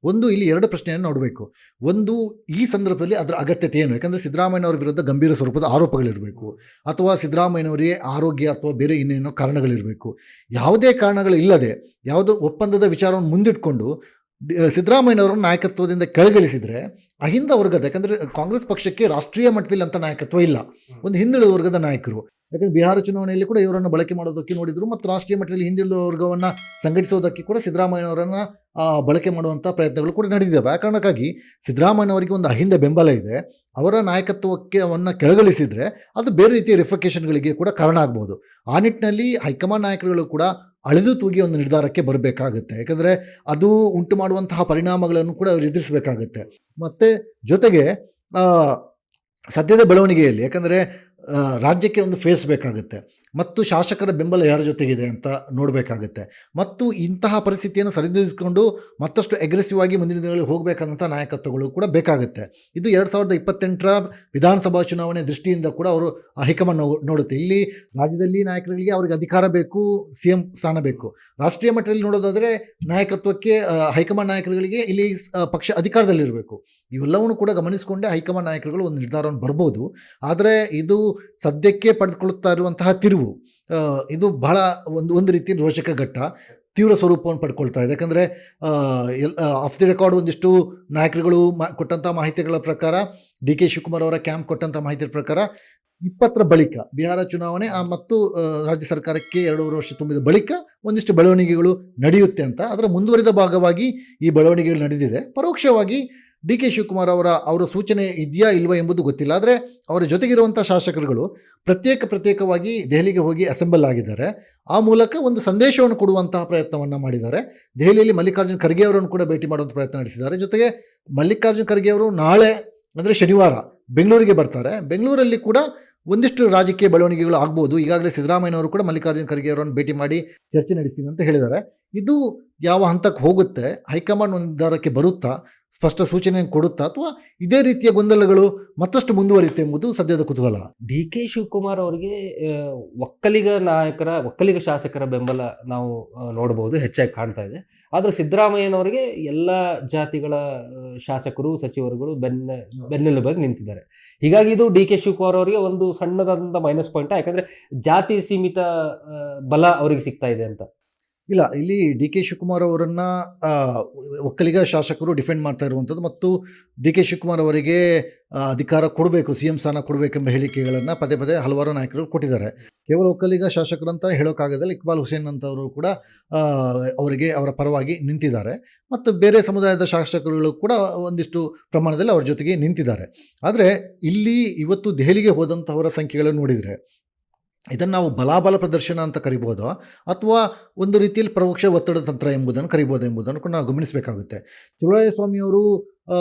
ಇಲ್ಲಿ 2 ಪ್ರಶ್ನೆಯನ್ನು ನೋಡಬೇಕು. ಒಂದು, ಈ ಸಂದರ್ಭದಲ್ಲಿ ಅದರ ಅಗತ್ಯತೆ ಏನು? ಯಾಕಂದರೆ ಸಿದ್ದರಾಮಯ್ಯನವರ ವಿರುದ್ಧ ಗಂಭೀರ ಸ್ವರೂಪದ ಆರೋಪಗಳಿರಬೇಕು, ಅಥವಾ ಸಿದ್ದರಾಮಯ್ಯನವರಿಗೆ ಆರೋಗ್ಯ ಅಥವಾ ಬೇರೆ ಇನ್ನೇನೋ ಕಾರಣಗಳಿರಬೇಕು. ಯಾವುದೇ ಕಾರಣಗಳಿಲ್ಲದೆ ಯಾವುದೋ ಒಪ್ಪಂದದ ವಿಚಾರವನ್ನು ಮುಂದಿಟ್ಕೊಂಡು ಸಿದ್ದರಾಮಯ್ಯನವರ ನಾಯಕತ್ವದಿಂದ ಕೆಳಗಿಳಿಸಿದರೆ ಅಹಿಂದ ವರ್ಗದ, ಯಾಕಂದರೆ ಕಾಂಗ್ರೆಸ್ ಪಕ್ಷಕ್ಕೆ ರಾಷ್ಟ್ರೀಯ ಮಟ್ಟದಲ್ಲಿ ಅಂತ ನಾಯಕತ್ವ ಇಲ್ಲ, ಒಂದು ಹಿಂದುಳಿದ ವರ್ಗದ ನಾಯಕರು. ಯಾಕಂದರೆ ಬಿಹಾರ ಚುನಾವಣೆಯಲ್ಲಿ ಕೂಡ ಇವರನ್ನು ಬಳಕೆ ಮಾಡೋದಕ್ಕೆ ನೋಡಿದರು, ಮತ್ತು ರಾಷ್ಟ್ರೀಯ ಮಟ್ಟದಲ್ಲಿ ಹಿಂದುಳಿದ ವರ್ಗವನ್ನು ಸಂಘಟಿಸೋದಕ್ಕೆ ಕೂಡ ಸಿದ್ದರಾಮಯ್ಯನವರನ್ನು ಬಳಕೆ ಮಾಡುವಂಥ ಪ್ರಯತ್ನಗಳು ಕೂಡ ನಡೆದಿದ್ದಾವೆ. ಆ ಕಾರಣಕ್ಕಾಗಿ ಸಿದ್ದರಾಮಯ್ಯನವರಿಗೆ ಒಂದು ಅಹಿಂದ ಬೆಂಬಲ ಇದೆ. ಅವರ ನಾಯಕತ್ವಕ್ಕೆ ಅವನ್ನು ಕೆಳಗಿಳಿಸಿದರೆ ಅದು ಬೇರೆ ರೀತಿಯ ರಿಫಿಕೇಷನ್ಗಳಿಗೆ ಕೂಡ ಕಾರಣ ಆಗ್ಬೋದು. ಆ ನಿಟ್ಟಿನಲ್ಲಿ ಹೈಕಮಾಂಡ್ ನಾಯಕರುಗಳು ಕೂಡ ಅಳೆದು ತೂಗಿ ಒಂದು ನಿರ್ಧಾರಕ್ಕೆ ಬರಬೇಕಾಗುತ್ತೆ. ಯಾಕಂದರೆ ಅದು ಉಂಟು ಮಾಡುವಂತಹ ಪರಿಣಾಮಗಳನ್ನು ಕೂಡ ಅವರು ಎದುರಿಸಬೇಕಾಗುತ್ತೆ. ಮತ್ತು ಜೊತೆಗೆ ಸದ್ಯದ ಬೆಳವಣಿಗೆಯಲ್ಲಿ, ಯಾಕಂದರೆ ರಾಜ್ಯಕ್ಕೆ ಒಂದು ಫೇಸ್ ಬೇಕಾಗುತ್ತೆ, ಮತ್ತು ಶಾಸಕರ ಬೆಂಬಲ ಯಾರ ಜೊತೆಗಿದೆ ಅಂತ ನೋಡಬೇಕಾಗುತ್ತೆ, ಮತ್ತು ಇಂತಹ ಪರಿಸ್ಥಿತಿಯನ್ನು ಸರಿದೂಗಿಸಿಕೊಂಡು ಮತ್ತಷ್ಟು ಅಗ್ರೆಸಿವ್ ಆಗಿ ಮುಂದಿನ ದಿನಗಳಲ್ಲಿ ಹೋಗಬೇಕಾದಂಥ ನಾಯಕತ್ವಗಳು ಕೂಡ ಬೇಕಾಗುತ್ತೆ. ಇದು 2028ರ ವಿಧಾನಸಭಾ ಚುನಾವಣೆ ದೃಷ್ಟಿಯಿಂದ ಕೂಡ ಅವರು ಹೈಕಮಾಂಡ್ ನೋಡುತ್ತೆ. ಇಲ್ಲಿ ರಾಜ್ಯದಲ್ಲಿ ನಾಯಕರಿಗೆ ಅವರಿಗೆ ಅಧಿಕಾರ ಬೇಕು, CM ಸ್ಥಾನ ಬೇಕು. ರಾಷ್ಟ್ರೀಯ ಮಟ್ಟದಲ್ಲಿ ನೋಡೋದಾದರೆ ನಾಯಕತ್ವಕ್ಕೆ ಹೈಕಮಾಂಡ್ ನಾಯಕರುಗಳಿಗೆ ಇಲ್ಲಿ ಪಕ್ಷ ಅಧಿಕಾರದಲ್ಲಿರಬೇಕು. ಇವೆಲ್ಲವನ್ನೂ ಕೂಡ ಗಮನಿಸಿಕೊಂಡೇ ಹೈಕಮಾಂಡ್ ನಾಯಕರುಗಳು ಒಂದು ನಿರ್ಧಾರವನ್ನು ಬರ್ಬೋದು. ಆದರೆ ಇದು ಸದ್ಯಕ್ಕೆ ಪಡೆದುಕೊಳ್ಳುತ್ತಾ ಇರುವಂತಹ ತಿರುವು, ಇದು ಬಹಳ ಒಂದು ರೀತಿ ರೋಚಕ ಘಟ್ಟ, ತೀವ್ರ ಸ್ವರೂಪವನ್ನು ಪಡ್ಕೊಳ್ತಾ ಇದೆ. ಯಾಕಂದರೆ ಆಫ್ ದಿ ರೆಕಾರ್ಡ್ ಒಂದಿಷ್ಟು ನಾಯಕರುಗಳು ಕೊಟ್ಟಂಥ ಮಾಹಿತಿಗಳ ಪ್ರಕಾರ, ಡಿ ಕೆ ಶಿವಕುಮಾರ್ ಅವರ ಕ್ಯಾಂಪ್ ಕೊಟ್ಟಂಥ ಮಾಹಿತಿಯ ಪ್ರಕಾರ 20ರ ಬಳಿಕ ಬಿಹಾರ ಚುನಾವಣೆ ಮತ್ತು ರಾಜ್ಯ ಸರ್ಕಾರಕ್ಕೆ 2.5 ವರ್ಷ ತುಂಬಿದ ಬಳಿಕ ಒಂದಿಷ್ಟು ಬೆಳವಣಿಗೆಗಳು ನಡೆಯುತ್ತೆ ಅಂತ. ಅದರ ಮುಂದುವರಿದ ಭಾಗವಾಗಿ ಈ ಬೆಳವಣಿಗೆಗಳು ನಡೆದಿದೆ. ಪರೋಕ್ಷವಾಗಿ ಡಿ ಕೆ ಶಿವಕುಮಾರ್ ಅವರ ಸೂಚನೆ ಇದೆಯಾ ಇಲ್ವಾ ಎಂಬುದು ಗೊತ್ತಿಲ್ಲ. ಆದರೆ ಅವರ ಜೊತೆಗಿರುವಂಥ ಶಾಸಕರುಗಳು ಪ್ರತ್ಯೇಕವಾಗಿ ದೆಹಲಿಗೆ ಹೋಗಿ ಅಸೆಂಬಲ್ ಆಗಿದ್ದಾರೆ. ಆ ಮೂಲಕ ಒಂದು ಸಂದೇಶವನ್ನು ಕೊಡುವಂತಹ ಪ್ರಯತ್ನವನ್ನು ಮಾಡಿದ್ದಾರೆ. ದೆಹಲಿಯಲ್ಲಿ ಮಲ್ಲಿಕಾರ್ಜುನ್ ಖರ್ಗೆ ಅವರನ್ನು ಕೂಡ ಭೇಟಿ ಮಾಡುವಂಥ ಪ್ರಯತ್ನ ನಡೆಸಿದ್ದಾರೆ. ಜೊತೆಗೆ ಮಲ್ಲಿಕಾರ್ಜುನ್ ಖರ್ಗೆ ಅವರು ನಾಳೆ ಅಂದರೆ ಶನಿವಾರ ಬೆಂಗಳೂರಿಗೆ ಬರ್ತಾರೆ. ಬೆಂಗಳೂರಲ್ಲಿ ಕೂಡ ಒಂದಿಷ್ಟು ರಾಜಕೀಯ ಬೆಳವಣಿಗೆಗಳು ಆಗ್ಬೋದು. ಈಗಾಗಲೇ ಸಿದ್ದರಾಮಯ್ಯನವರು ಕೂಡ ಮಲ್ಲಿಕಾರ್ಜುನ್ ಖರ್ಗೆ ಅವರನ್ನು ಭೇಟಿ ಮಾಡಿ ಚರ್ಚೆ ನಡೆಸ್ತೀನಿ ಅಂತ ಹೇಳಿದ್ದಾರೆ. ಇದು ಯಾವ ಹಂತಕ್ಕೆ ಹೋಗುತ್ತೆ, ಹೈಕಮಾಂಡ್ ಒಂದು ನಿರ್ಧಾರಕ್ಕೆ ಬರುತ್ತಾ, ಸ್ಪಷ್ಟ ಸೂಚನೆಯನ್ನು ಕೊಡುತ್ತಾ, ಅಥವಾ ಇದೇ ರೀತಿಯ ಗೊಂದಲಗಳು ಮತ್ತಷ್ಟು ಮುಂದುವರಿಯುತ್ತೆ ಎಂಬುದು ಸದ್ಯದ ಕುತೂಹಲ. ಡಿ ಕೆ ಶಿವಕುಮಾರ್ ಅವರಿಗೆ ಒಕ್ಕಲಿಗ ಶಾಸಕರ ಬೆಂಬಲ ನಾವು ನೋಡಬಹುದು, ಹೆಚ್ಚಾಗಿ ಕಾಣ್ತಾ ಇದೆ. ಆದರೆ ಸಿದ್ದರಾಮಯ್ಯನವರಿಗೆ ಎಲ್ಲ ಜಾತಿಗಳ ಶಾಸಕರು, ಸಚಿವರುಗಳು ಬೆನ್ನೆಲುಬಾಗಿ ನಿಂತಿದ್ದಾರೆ. ಹೀಗಾಗಿ ಇದು ಡಿ ಕೆ ಶಿವಕುಮಾರ್ ಅವರಿಗೆ ಒಂದು ಸಣ್ಣದಾದಂಥ ಮೈನಸ್ ಪಾಯಿಂಟ್, ಯಾಕಂದರೆ ಜಾತಿ ಸೀಮಿತ ಬಲ ಅವರಿಗೆ ಸಿಗ್ತಾ ಇದೆ ಅಂತ. ಇಲ್ಲ, ಇಲ್ಲಿ ಡಿ ಕೆ ಶಿವಕುಮಾರ್ ಅವರನ್ನು ಒಕ್ಕಲಿಗ ಶಾಸಕರು ಡಿಫೆಂಡ್ ಮಾಡ್ತಾ ಇರುವಂಥದ್ದು, ಮತ್ತು ಡಿ ಕೆ ಶಿವಕುಮಾರ್ ಅವರಿಗೆ ಅಧಿಕಾರ ಕೊಡಬೇಕು, CM ಸ್ಥಾನ ಕೊಡಬೇಕೆಂಬ ಹೇಳಿಕೆಗಳನ್ನು ಪದೇ ಹಲವಾರು ನಾಯಕರು ಕೊಟ್ಟಿದ್ದಾರೆ. ಕೇವಲ ಒಕ್ಕಲಿಗ ಶಾಸಕರಂತ ಹೇಳೋಕ್ಕಾಗದಲ್ಲಿ ಇಕ್ಬಾಲ್ ಹುಸೇನ್ ಅಂತವರು ಕೂಡ ಅವರ ಪರವಾಗಿ ನಿಂತಿದ್ದಾರೆ, ಮತ್ತು ಬೇರೆ ಸಮುದಾಯದ ಶಾಸಕರುಗಳು ಕೂಡ ಒಂದಿಷ್ಟು ಪ್ರಮಾಣದಲ್ಲಿ ಅವ್ರ ಜೊತೆಗೆ ನಿಂತಿದ್ದಾರೆ. ಆದರೆ ಇಲ್ಲಿ ಇವತ್ತು ದೆಹಲಿಗೆ ಹೋದಂಥವರ ಸಂಖ್ಯೆಗಳನ್ನು ನೋಡಿದರೆ ಇದನ್ನು ನಾವು ಬಲಾಬಲ ಪ್ರದರ್ಶನ ಅಂತ ಕರಿಬೋದು, ಅಥವಾ ಒಂದು ರೀತಿಯಲ್ಲಿ ಪರೋಕ್ಷ ಒತ್ತಡ ತಂತ್ರ ಎಂಬುದನ್ನು ಕರಿಬೋದು ಎಂಬುದನ್ನು ಕೂಡ ನಾವು ಗಮನಿಸಬೇಕಾಗುತ್ತೆ. ಚಲುವರಾಯಸ್ವಾಮಿಯವರು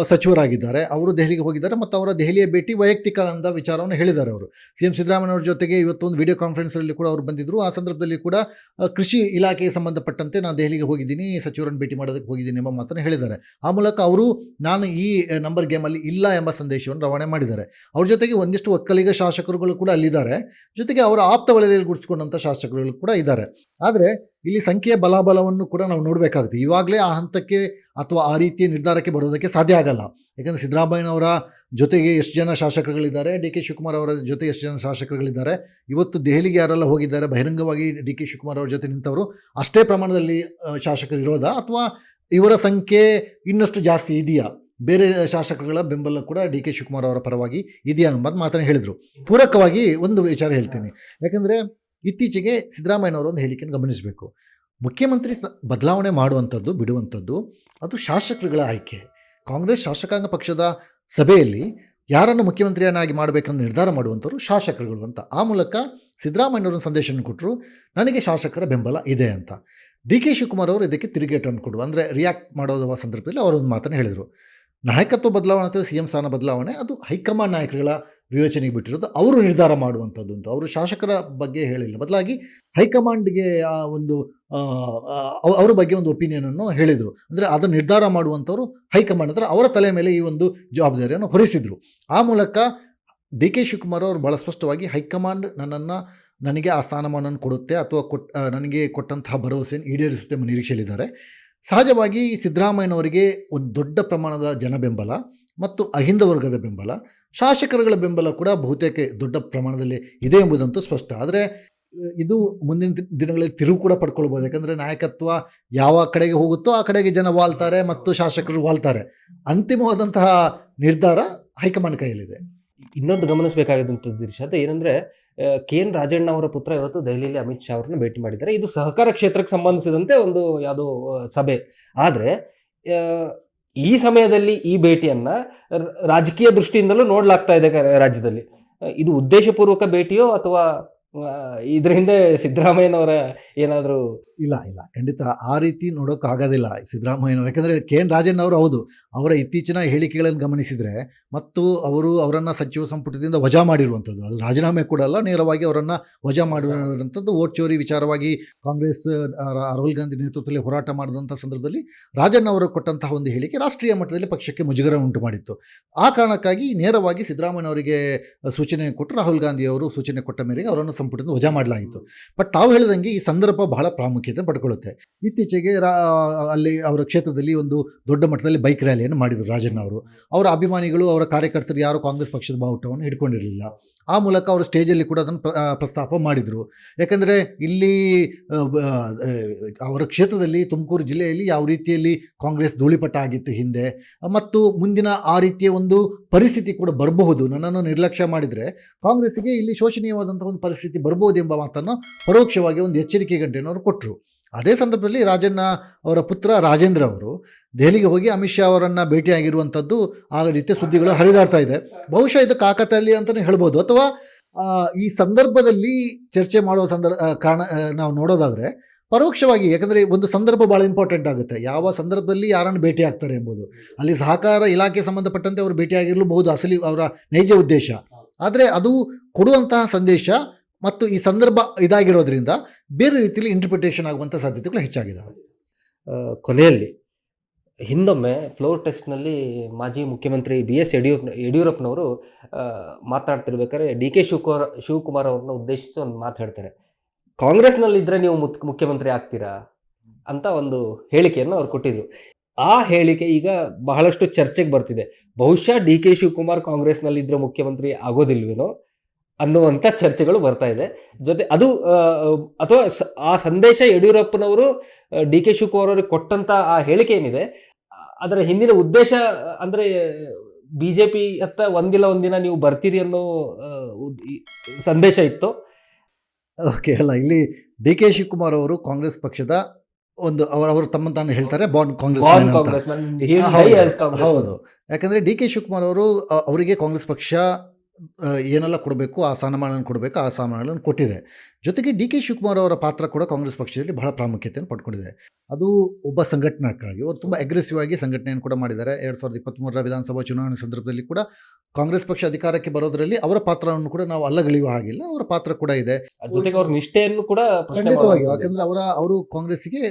ಸಚಿವರಾಗಿದ್ದಾರೆ, ಅವರು ದೆಹಲಿಗೆ ಹೋಗಿದ್ದಾರೆ, ಮತ್ತು ಅವರ ದೆಹಲಿಯ ಭೇಟಿ ವೈಯಕ್ತಿಕ ಅಂತ ವಿಚಾರವನ್ನು ಹೇಳಿದ್ದಾರೆ. ಅವರು CM ಸಿದ್ದರಾಮಯ್ಯವ್ರ ಜೊತೆಗೆ ಇವತ್ತೊಂದು ವಿಡಿಯೋ ಕಾನ್ಫರೆನ್ಸಲ್ಲಿ ಕೂಡ ಅವರು ಬಂದಿದ್ದರು. ಆ ಸಂದರ್ಭದಲ್ಲಿ ಕೂಡ ಕೃಷಿ ಇಲಾಖೆಗೆ ಸಂಬಂಧಪಟ್ಟಂತೆ ನಾನು ದೆಹಲಿಗೆ ಹೋಗಿದ್ದೀನಿ, ಸಚಿವರನ್ನು ಭೇಟಿ ಮಾಡೋದಕ್ಕೆ ಹೋಗಿದ್ದೀನಿ ಎಂಬ ಮಾತನ್ನು ಹೇಳಿದ್ದಾರೆ. ಆ ಮೂಲಕ ಅವರು ನಾನು ಈ ನಂಬರ್ ಗೇಮಲ್ಲಿ ಇಲ್ಲ ಎಂಬ ಸಂದೇಶವನ್ನು ರವಾನೆ ಮಾಡಿದ್ದಾರೆ. ಅವ್ರ ಜೊತೆಗೆ ಒಂದಿಷ್ಟು ಒಕ್ಕಲಿಗ ಶಾಸಕರುಗಳು ಕೂಡ ಅಲ್ಲಿದ್ದಾರೆ, ಜೊತೆಗೆ ಅವರ ಆಪ್ತ ವಲಯದಲ್ಲಿ ಗುರುತಿಸಿಕೊಂಡಂಥ ಶಾಸಕರುಗಳು ಕೂಡ ಇದ್ದಾರೆ. ಆದರೆ ಇಲ್ಲಿ ಸಂಖ್ಯೆಯ ಬಲಾಬಲವನ್ನು ಕೂಡ ನಾವು ನೋಡಬೇಕಾಗುತ್ತೆ. ಇವಾಗಲೇ ಆ ಹಂತಕ್ಕೆ ಅಥವಾ ಆ ರೀತಿಯ ನಿರ್ಧಾರಕ್ಕೆ ಬರೋದಕ್ಕೆ ಸಾಧ್ಯ ಆಗಲ್ಲ. ಯಾಕಂದರೆ ಸಿದ್ದರಾಮಯ್ಯನವರ ಜೊತೆಗೆ ಎಷ್ಟು ಜನ ಶಾಸಕರುಗಳಿದ್ದಾರೆ, ಡಿ ಕೆ ಶಿವಕುಮಾರ್ ಅವರ ಜೊತೆ ಎಷ್ಟು ಜನ ಶಾಸಕರುಗಳಿದ್ದಾರೆ, ಇವತ್ತು ದೆಹಲಿಗೆ ಯಾರೆಲ್ಲ ಹೋಗಿದ್ದಾರೆ, ಬಹಿರಂಗವಾಗಿ ಡಿ ಕೆ ಶಿವಕುಮಾರ್ ಅವರ ಜೊತೆ ನಿಂತವರು ಅಷ್ಟೇ ಪ್ರಮಾಣದಲ್ಲಿ ಶಾಸಕರು ಇರೋದಾ, ಅಥವಾ ಇವರ ಸಂಖ್ಯೆ ಇನ್ನಷ್ಟು ಜಾಸ್ತಿ ಇದೆಯಾ, ಬೇರೆ ಶಾಸಕರುಗಳ ಬೆಂಬಲ ಕೂಡ ಡಿ ಕೆ ಶಿವಕುಮಾರ್ ಅವರ ಪರವಾಗಿ ಇದೆಯಾ ಎಂಬುದು ಮಾತನ್ನು ಹೇಳಿದರು. ಪೂರಕವಾಗಿ ಒಂದು ವಿಚಾರ ಹೇಳ್ತೀನಿ, ಯಾಕಂದರೆ ಇತ್ತೀಚೆಗೆ ಸಿದ್ದರಾಮಯ್ಯನವರು ಒಂದು ಹೇಳಿಕೆಯನ್ನು ಗಮನಿಸಬೇಕು. ಮುಖ್ಯಮಂತ್ರಿ ಬದಲಾವಣೆ ಮಾಡುವಂಥದ್ದು ಬಿಡುವಂಥದ್ದು ಅದು ಶಾಸಕರುಗಳ ಆಯ್ಕೆ. ಕಾಂಗ್ರೆಸ್ ಶಾಸಕಾಂಗ ಪಕ್ಷದ ಸಭೆಯಲ್ಲಿ ಯಾರನ್ನು ಮುಖ್ಯಮಂತ್ರಿಯನ್ನಾಗಿ ಮಾಡಬೇಕಂತ ನಿರ್ಧಾರ ಮಾಡುವಂಥವ್ರು ಶಾಸಕರುಗಳು ಅಂತ. ಆ ಮೂಲಕ ಸಿದ್ದರಾಮಯ್ಯನವರು ಸಂದೇಶವನ್ನು ಕೊಟ್ಟರು, ನನಗೆ ಶಾಸಕರ ಬೆಂಬಲ ಇದೆ ಅಂತ. ಡಿ ಕೆ ಶಿವಕುಮಾರ್ ಅವರು ಇದಕ್ಕೆ ತಿರುಗೇಟನ್ನು ಕೊಡು ಅಂದರೆ ರಿಯಾಕ್ಟ್ ಮಾಡೋದ ಸಂದರ್ಭದಲ್ಲಿ ಅವರೊಂದು ಮಾತನ್ನು ಹೇಳಿದರು, ನಾಯಕತ್ವ ಬದಲಾವಣೆ ಅಥವಾ ಸಿ ಎಂ ಸ್ಥಾನ ಬದಲಾವಣೆ ಅದು ಹೈಕಮಾಂಡ್ ನಾಯಕರುಗಳ ವಿವೇಚನೆಗೆ ಬಿಟ್ಟಿರೋದು, ಅವರು ನಿರ್ಧಾರ ಮಾಡುವಂಥದ್ದು ಅಂತ. ಅವರು ಶಾಸಕರ ಬಗ್ಗೆ ಹೇಳಿಲ್ಲ, ಬದಲಾಗಿ ಹೈಕಮಾಂಡ್ಗೆ ಆ ಒಂದು ಅವರ ಬಗ್ಗೆ ಒಂದು ಒಪಿನಿಯನನ್ನು ಹೇಳಿದರು. ಅಂದರೆ ಅದನ್ನು ನಿರ್ಧಾರ ಮಾಡುವಂಥವ್ರು ಹೈಕಮಾಂಡ್ ಅಂದರೆ ಅವರ ತಲೆ ಮೇಲೆ ಈ ಒಂದು ಜವಾಬ್ದಾರಿಯನ್ನು ಹೊರಿಸಿದರು. ಆ ಮೂಲಕ ಡಿ ಕೆ ಶಿವಕುಮಾರ್ ಅವರು ಭಾಳ ಸ್ಪಷ್ಟವಾಗಿ ಹೈಕಮಾಂಡ್ ನನಗೆ ಆ ಸ್ಥಾನಮಾನವನ್ನು ಕೊಡುತ್ತೆ ಅಥವಾ ನನಗೆ ಕೊಟ್ಟಂತಹ ಭರವಸೆಯನ್ನು ಈಡೇರಿಸುತ್ತೆ ಎಂಬ ನಿರೀಕ್ಷೆಯಲ್ಲಿದ್ದಾರೆ. ಸಹಜವಾಗಿ ಸಿದ್ದರಾಮಯ್ಯನವರಿಗೆ ಒಂದು ದೊಡ್ಡ ಪ್ರಮಾಣದ ಜನ ಬೆಂಬಲ ಮತ್ತು ಅಹಿಂದ ವರ್ಗದ ಬೆಂಬಲ, ಶಾಸಕರುಗಳ ಬೆಂಬಲ ಕೂಡ ಬಹುತೇಕ ದೊಡ್ಡ ಪ್ರಮಾಣದಲ್ಲಿ ಇದೆ ಎಂಬುದಂತೂ ಸ್ಪಷ್ಟ. ಆದರೆ ಇದು ಮುಂದಿನ ದಿನಗಳಲ್ಲಿ ತಿರುವು ಕೂಡ ಪಡ್ಕೊಳ್ಬೋದು. ಯಾಕಂದರೆ ನಾಯಕತ್ವ ಯಾವ ಕಡೆಗೆ ಹೋಗುತ್ತೋ ಆ ಕಡೆಗೆ ಜನ ವಾಲ್ತಾರೆ ಮತ್ತು ಶಾಸಕರು ವಾಲ್ತಾರೆ. ಅಂತಿಮವಾದಂತಹ ನಿರ್ಧಾರ ಹೈಕಮಾಂಡ್ ಕೈಯಲ್ಲಿದೆ. ಇನ್ನೊಂದು ಗಮನಿಸಬೇಕಾದಂಥದ್ದು ಇರ್ಷಾದ್ ಏನಂದ್ರೆ, ಕೆ ಎನ್ ರಾಜಣ್ಣ ಅವರ ಪುತ್ರ ಇವತ್ತು ದೆಹಲಿಯಲ್ಲಿ ಅಮಿತ್ ಶಾ ಅವರನ್ನು ಭೇಟಿ ಮಾಡಿದ್ದಾರೆ. ಇದು ಸಹಕಾರ ಕ್ಷೇತ್ರಕ್ಕೆ ಸಂಬಂಧಿಸಿದಂತೆ ಒಂದು ಯಾವುದೋ ಸಭೆ. ಆದರೆ ಈ ಸಮಯದಲ್ಲಿ ಈ ಭೇಟಿಯನ್ನ ರಾಜಕೀಯ ದೃಷ್ಟಿಯಿಂದಲೂ ನೋಡ್ಲಾಗ್ತಾ ಇದೆ ರಾಜ್ಯದಲ್ಲಿ. ಇದು ಉದ್ದೇಶಪೂರ್ವಕ ಭೇಟಿಯೋ ಅಥವಾ ಇದ್ರ ಹಿಂದೆ ಸಿದ್ದರಾಮಯ್ಯನವರ ಏನಾದರೂ? ಇಲ್ಲ, ಖಂಡಿತ ಆ ರೀತಿ ನೋಡೋಕ್ಕಾಗೋದಿಲ್ಲ ಸಿದ್ದರಾಮಯ್ಯನವರು. ಯಾಕಂದರೆ ಕೆ ಎನ್ ರಾಜಣ್ಣ ಅವರು ಹೌದು, ಅವರ ಇತ್ತೀಚಿನ ಹೇಳಿಕೆಗಳನ್ನು ಗಮನಿಸಿದರೆ ಮತ್ತು ಅವರನ್ನು ಸಚಿವ ಸಂಪುಟದಿಂದ ವಜಾ ಮಾಡಿರುವಂಥದ್ದು, ಅದು ರಾಜೀನಾಮೆ ಕೂಡ ಅಲ್ಲ, ನೇರವಾಗಿ ಅವರನ್ನು ವಜಾ ಮಾಡಿರುವಂಥದ್ದು ವೋಟ್ ಚೋರಿ ವಿಚಾರವಾಗಿ ಕಾಂಗ್ರೆಸ್ ರಾಹುಲ್ ಗಾಂಧಿ ನೇತೃತ್ವದಲ್ಲಿ ಹೋರಾಟ ಮಾಡಿದಂಥ ಸಂದರ್ಭದಲ್ಲಿ ರಾಜಣ್ಣ ಅವರು ಕೊಟ್ಟಂತಹ ಒಂದು ಹೇಳಿಕೆ ರಾಷ್ಟ್ರೀಯ ಮಟ್ಟದಲ್ಲಿ ಪಕ್ಷಕ್ಕೆ ಮುಜುಗರ ಉಂಟು ಮಾಡಿತ್ತು. ಆ ಕಾರಣಕ್ಕಾಗಿ ನೇರವಾಗಿ ಸಿದ್ದರಾಮಯ್ಯನವರಿಗೆ ಸೂಚನೆ ಕೊಟ್ಟು ರಾಹುಲ್ ಗಾಂಧಿ ಅವರು ಸೂಚನೆ ಕೊಟ್ಟ ಮೇರೆಗೆ ಅವರನ್ನು ಸಂಪುಟದಿಂದ ವಜಾ ಮಾಡಲಾಗಿತ್ತು. ಬಟ್ ತಾವು ಹೇಳಿದಂಗೆ ಈ ಸಂದರ್ಭ ಬಹಳ ಪ್ರಾಮುಖ್ಯತೆ ಪಡ್ಕೊಳ್ಳುತ್ತೆ. ಇತ್ತೀಚೆಗೆ ಅಲ್ಲಿ ಅವರ ಕ್ಷೇತ್ರದಲ್ಲಿ ಒಂದು ದೊಡ್ಡ ಮಟ್ಟದಲ್ಲಿ ಬೈಕ್ ರ್ಯಾಲಿಯನ್ನು ಮಾಡಿದರು ರಾಜಣ್ಣ ಅವರು. ಅವರ ಅಭಿಮಾನಿಗಳು, ಅವರ ಕಾರ್ಯಕರ್ತರು ಯಾರು ಕಾಂಗ್ರೆಸ್ ಪಕ್ಷದ ಬಾವುಟವನ್ನು ಹಿಡ್ಕೊಂಡಿರಲಿಲ್ಲ. ಆ ಮೂಲಕ ಅವರು ಸ್ಟೇಜಲ್ಲಿ ಕೂಡ ಅದನ್ನು ಪ್ರಸ್ತಾಪ ಮಾಡಿದರು. ಯಾಕಂದರೆ ಇಲ್ಲಿ ಅವರ ಕ್ಷೇತ್ರದಲ್ಲಿ ತುಮಕೂರು ಜಿಲ್ಲೆಯಲ್ಲಿ ಯಾವ ರೀತಿಯಲ್ಲಿ ಕಾಂಗ್ರೆಸ್ ಧೂಳಿಪಟ ಆಗಿತ್ತು ಹಿಂದೆ, ಮತ್ತು ಮುಂದಿನ ಆ ರೀತಿಯ ಒಂದು ಪರಿಸ್ಥಿತಿ ಕೂಡ ಬರಬಹುದು, ನನ್ನನ್ನು ನಿರ್ಲಕ್ಷ್ಯ ಮಾಡಿದರೆ ಕಾಂಗ್ರೆಸ್ಸಿಗೆ ಇಲ್ಲಿ ಶೋಷಣೀಯವಾದಂಥ ಒಂದು ಪರಿಸ್ಥಿತಿ ಬರ್ಬೋದು ಎಂಬ ಮಾತನ್ನು ಪರೋಕ್ಷವಾಗಿ ಒಂದು ಎಚ್ಚರಿಕೆ ಗಂಟೆಯನ್ನು ಅವರು ಕೊಟ್ಟರು. ಅದೇ ಸಂದರ್ಭದಲ್ಲಿ ರಾಜಣ್ಣ ಅವರ ಪುತ್ರ ರಾಜೇಂದ್ರ ಅವರು ದೆಹಲಿಗೆ ಹೋಗಿ ಅಮಿತ್ ಶಾ ಅವರನ್ನು ಭೇಟಿಯಾಗಿರುವಂಥದ್ದು ಆ ರೀತಿಯ ಸುದ್ದಿಗಳು ಹರಿದಾಡ್ತಾ ಇದೆ. ಬಹುಶಃ ಇದು ಕಾಕತಾಳೀಯ ಅಂತಲೇ ಹೇಳ್ಬೋದು, ಅಥವಾ ಈ ಸಂದರ್ಭದಲ್ಲಿ ಚರ್ಚೆ ಮಾಡುವ ಕಾರಣ ನಾವು ನೋಡೋದಾದರೆ ಪರೋಕ್ಷವಾಗಿ. ಯಾಕಂದರೆ ಒಂದು ಸಂದರ್ಭ ಭಾಳ ಇಂಪಾರ್ಟೆಂಟ್ ಆಗುತ್ತೆ, ಯಾವ ಸಂದರ್ಭದಲ್ಲಿ ಯಾರನ್ನು ಭೇಟಿ ಆಗ್ತಾರೆ ಎಂಬುದು. ಅಲ್ಲಿ ಸಹಕಾರ ಇಲಾಖೆ ಸಂಬಂಧಪಟ್ಟಂತೆ ಅವರು ಭೇಟಿಯಾಗಿರಲೂಬಹುದು ಅಸಲಿ ಅವರ ನೈಜ ಉದ್ದೇಶ. ಆದರೆ ಅದು ಕೊಡುವಂತಹ ಸಂದೇಶ ಮತ್ತು ಈ ಸಂದರ್ಭ ಇದಾಗಿರೋದ್ರಿಂದ ಬೇರೆ ರೀತಿಯಲ್ಲಿ ಇಂಟರ್ಪ್ರಿಟೇಷನ್ ಆಗುವಂಥ ಸಾಧ್ಯತೆಗಳು ಹೆಚ್ಚಾಗಿದ್ದಾವೆ. ಕೊನೆಯಲ್ಲಿ ಹಿಂದೊಮ್ಮೆ ಫ್ಲೋರ್ ಟೆಸ್ಟ್ನಲ್ಲಿ ಮಾಜಿ ಮುಖ್ಯಮಂತ್ರಿ BS ಯಡಿಯೂರಪ್ಪನವರು ಮಾತನಾಡ್ತಿರ್ಬೇಕಾದ್ರೆ ಡಿ ಕೆ ಶಿವಕುಮಾರ್ ಅವ್ರನ್ನ ಉದ್ದೇಶಿಸಿ ಒಂದು ಮಾತು ಹೇಳ್ತಾರೆ, ಕಾಂಗ್ರೆಸ್ನಲ್ಲಿದ್ದರೆ ನೀವು ಮುಖ್ಯಮಂತ್ರಿ ಆಗ್ತೀರಾ ಅಂತ ಒಂದು ಹೇಳಿಕೆಯನ್ನು ಅವ್ರು ಕೊಟ್ಟಿದ್ರು. ಆ ಹೇಳಿಕೆ ಈಗ ಬಹಳಷ್ಟು ಚರ್ಚೆಗೆ ಬರ್ತಿದೆ. ಬಹುಶಃ ಡಿ ಕೆ ಶಿವಕುಮಾರ್ ಕಾಂಗ್ರೆಸ್ನಲ್ಲಿದ್ದರೆ ಮುಖ್ಯಮಂತ್ರಿ ಆಗೋದಿಲ್ವೇನೋ ಅನ್ನುವಂಥ ಚರ್ಚೆಗಳು ಬರ್ತಾ ಇದೆ. ಜೊತೆ ಅದು ಅಥವಾ ಆ ಸಂದೇಶ ಯಡಿಯೂರಪ್ಪನವರು ಡಿ ಕೆ ಶಿವಕುಮಾರ್ ಅವರಿಗೆ ಕೊಟ್ಟಂತ ಆ ಹೇಳಿಕೆ ಏನಿದೆ, ಅದರ ಹಿಂದಿನ ಉದ್ದೇಶ ಅಂದರೆ BJP ಹತ್ತ ಒಂದಿನ ನೀವು ಬರ್ತೀರಿ ಅನ್ನೋ ಸಂದೇಶ ಇತ್ತು. ಓಕೆ, ಅಲ್ಲ, ಇಲ್ಲಿ ಡಿ ಕೆ ಶಿವಕುಮಾರ್ ಅವರು ಕಾಂಗ್ರೆಸ್ ಪಕ್ಷದ ಒಂದು ಅವರು ತಮ್ಮ ತಾನು ಹೇಳ್ತಾರೆ ಬಾಂಡ್ ಕಾಂಗ್ರೆಸ್. ಹೌದು, ಯಾಕಂದರೆ ಡಿ ಕೆ ಶಿವಕುಮಾರ್ ಅವರು ಅವರಿಗೆ ಕಾಂಗ್ರೆಸ್ ಪಕ್ಷ ಏನೆಲ್ಲ ಕೊಡಬೇಕು, ಆ ಸ್ಥಾನಮಾನ ಕೊಡಬೇಕು, ಆ ಸ್ಥಾನಮಾನಗಳನ್ನು ಕೊಟ್ಟಿದೆ. ಜೊತೆಗೆ ಡಿ ಕೆ ಶಿವಕುಮಾರ್ ಅವರ ಪಾತ್ರ ಕೂಡ ಕಾಂಗ್ರೆಸ್ ಪಕ್ಷದಲ್ಲಿ ಬಹಳ ಪ್ರಾಮುಖ್ಯತೆಯನ್ನು ಪಡ್ಕೊಂಡಿದೆ. ಅದು ಒಬ್ಬ ಸಂಘಟನಾಕ್ಕಾಗಿ ಅವರು ತುಂಬ ಅಗ್ರೆಸಿವ್ ಆಗಿ ಸಂಘಟನೆಯನ್ನು ಕೂಡ ಮಾಡಿದ್ದಾರೆ. 2023 ವಿಧಾನಸಭಾ ಚುನಾವಣೆ ಸಂದರ್ಭದಲ್ಲಿ ಕೂಡ ಕಾಂಗ್ರೆಸ್ ಪಕ್ಷ ಅಧಿಕಾರಕ್ಕೆ ಬರೋದರಲ್ಲಿ ಅವರ ಪಾತ್ರವನ್ನು ಕೂಡ ನಾವು ಅಲ್ಲಗಳೆಯುವ ಹಾಗಿಲ್ಲ, ಅವರ ಪಾತ್ರ ಕೂಡ ಇದೆ. ಜೊತೆಗೆ ಅವ್ರ ನಿಷ್ಠೆಯನ್ನು ಕೂಡ ಖಂಡಿತವಾಗಿ, ಯಾಕಂದ್ರೆ ಅವರು ಕಾಂಗ್ರೆಸ್ಸಿಗೆ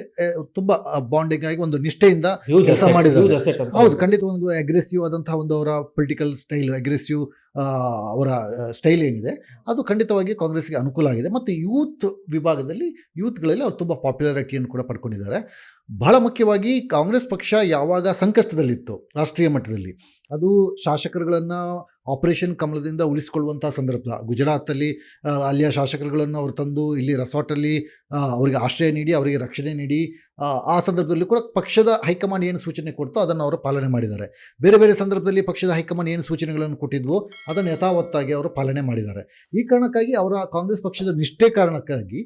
ತುಂಬ ಬಾಂಡಿಂಗ್ ಆಗಿ ಒಂದು ನಿಷ್ಠೆಯಿಂದ ಕೆಲಸ ಮಾಡಿದ್ದಾರೆ. ಹೌದು, ಖಂಡಿತ ಒಂದು ಅಗ್ರೆಸಿವ್ ಆದಂತಹ ಒಂದು ಅವರ ಪೊಲಿಟಿಕಲ್ ಸ್ಟೈಲ್, ಅಗ್ರೆಸಿವ್ ಅವರ ಸ್ಟೈಲ್ ಏನಿದೆ ಅದು ಖಂಡಿತವಾಗಿ ಕಾಂಗ್ರೆಸ್ಗೆ ಅನುಕೂಲ ಆಗಿದೆ. ಮತ್ತು ಯೂತ್ ವಿಭಾಗದಲ್ಲಿ ಯೂತ್ಗಳಲ್ಲಿ ಅವ್ರು ತುಂಬ ಪಾಪ್ಯುಲಾರಿಟಿಯನ್ನು ಕೂಡ ಪಡ್ಕೊಂಡಿದ್ದಾರೆ. ಬಹಳ ಮುಖ್ಯವಾಗಿ ಕಾಂಗ್ರೆಸ್ ಪಕ್ಷ ಯಾವಾಗ ಸಂಕಷ್ಟದಲ್ಲಿತ್ತು ರಾಷ್ಟ್ರೀಯ ಮಟ್ಟದಲ್ಲಿ, ಅದು ಶಾಸಕರುಗಳನ್ನು ಆಪರೇಷನ್ ಕಮಲದಿಂದ ಉಳಿಸಿಕೊಳ್ಳುವಂಥ ಸಂದರ್ಭ, ಗುಜರಾತಲ್ಲಿ ಅಲ್ಲಿಯ ಶಾಸಕರುಗಳನ್ನು ಅವರು ತಂದು ಇಲ್ಲಿ ರೆಸಾರ್ಟಲ್ಲಿ ಅವರಿಗೆ ಆಶ್ರಯ ನೀಡಿ ಅವರಿಗೆ ರಕ್ಷಣೆ ನೀಡಿ ಆ ಸಂದರ್ಭದಲ್ಲಿ ಕೂಡ ಪಕ್ಷದ ಹೈಕಮಾಂಡ್ ಏನು ಸೂಚನೆ ಕೊಡ್ತೋ ಅದನ್ನು ಅವರು ಪಾಲನೆ ಮಾಡಿದ್ದಾರೆ. ಬೇರೆ ಬೇರೆ ಸಂದರ್ಭದಲ್ಲಿ ಪಕ್ಷದ ಹೈಕಮಾಂಡ್ ಏನು ಸೂಚನೆಗಳನ್ನು ಕೊಟ್ಟಿದ್ವೋ ಅದನ್ನು ಯಥಾವತ್ತಾಗಿ ಅವರು ಪಾಲನೆ ಮಾಡಿದ್ದಾರೆ. ಈ ಕಾರಣಕ್ಕಾಗಿ ಅವರ ಕಾಂಗ್ರೆಸ್ ಪಕ್ಷದ ನಿಷ್ಠೆ ಕಾರಣಕ್ಕಾಗಿ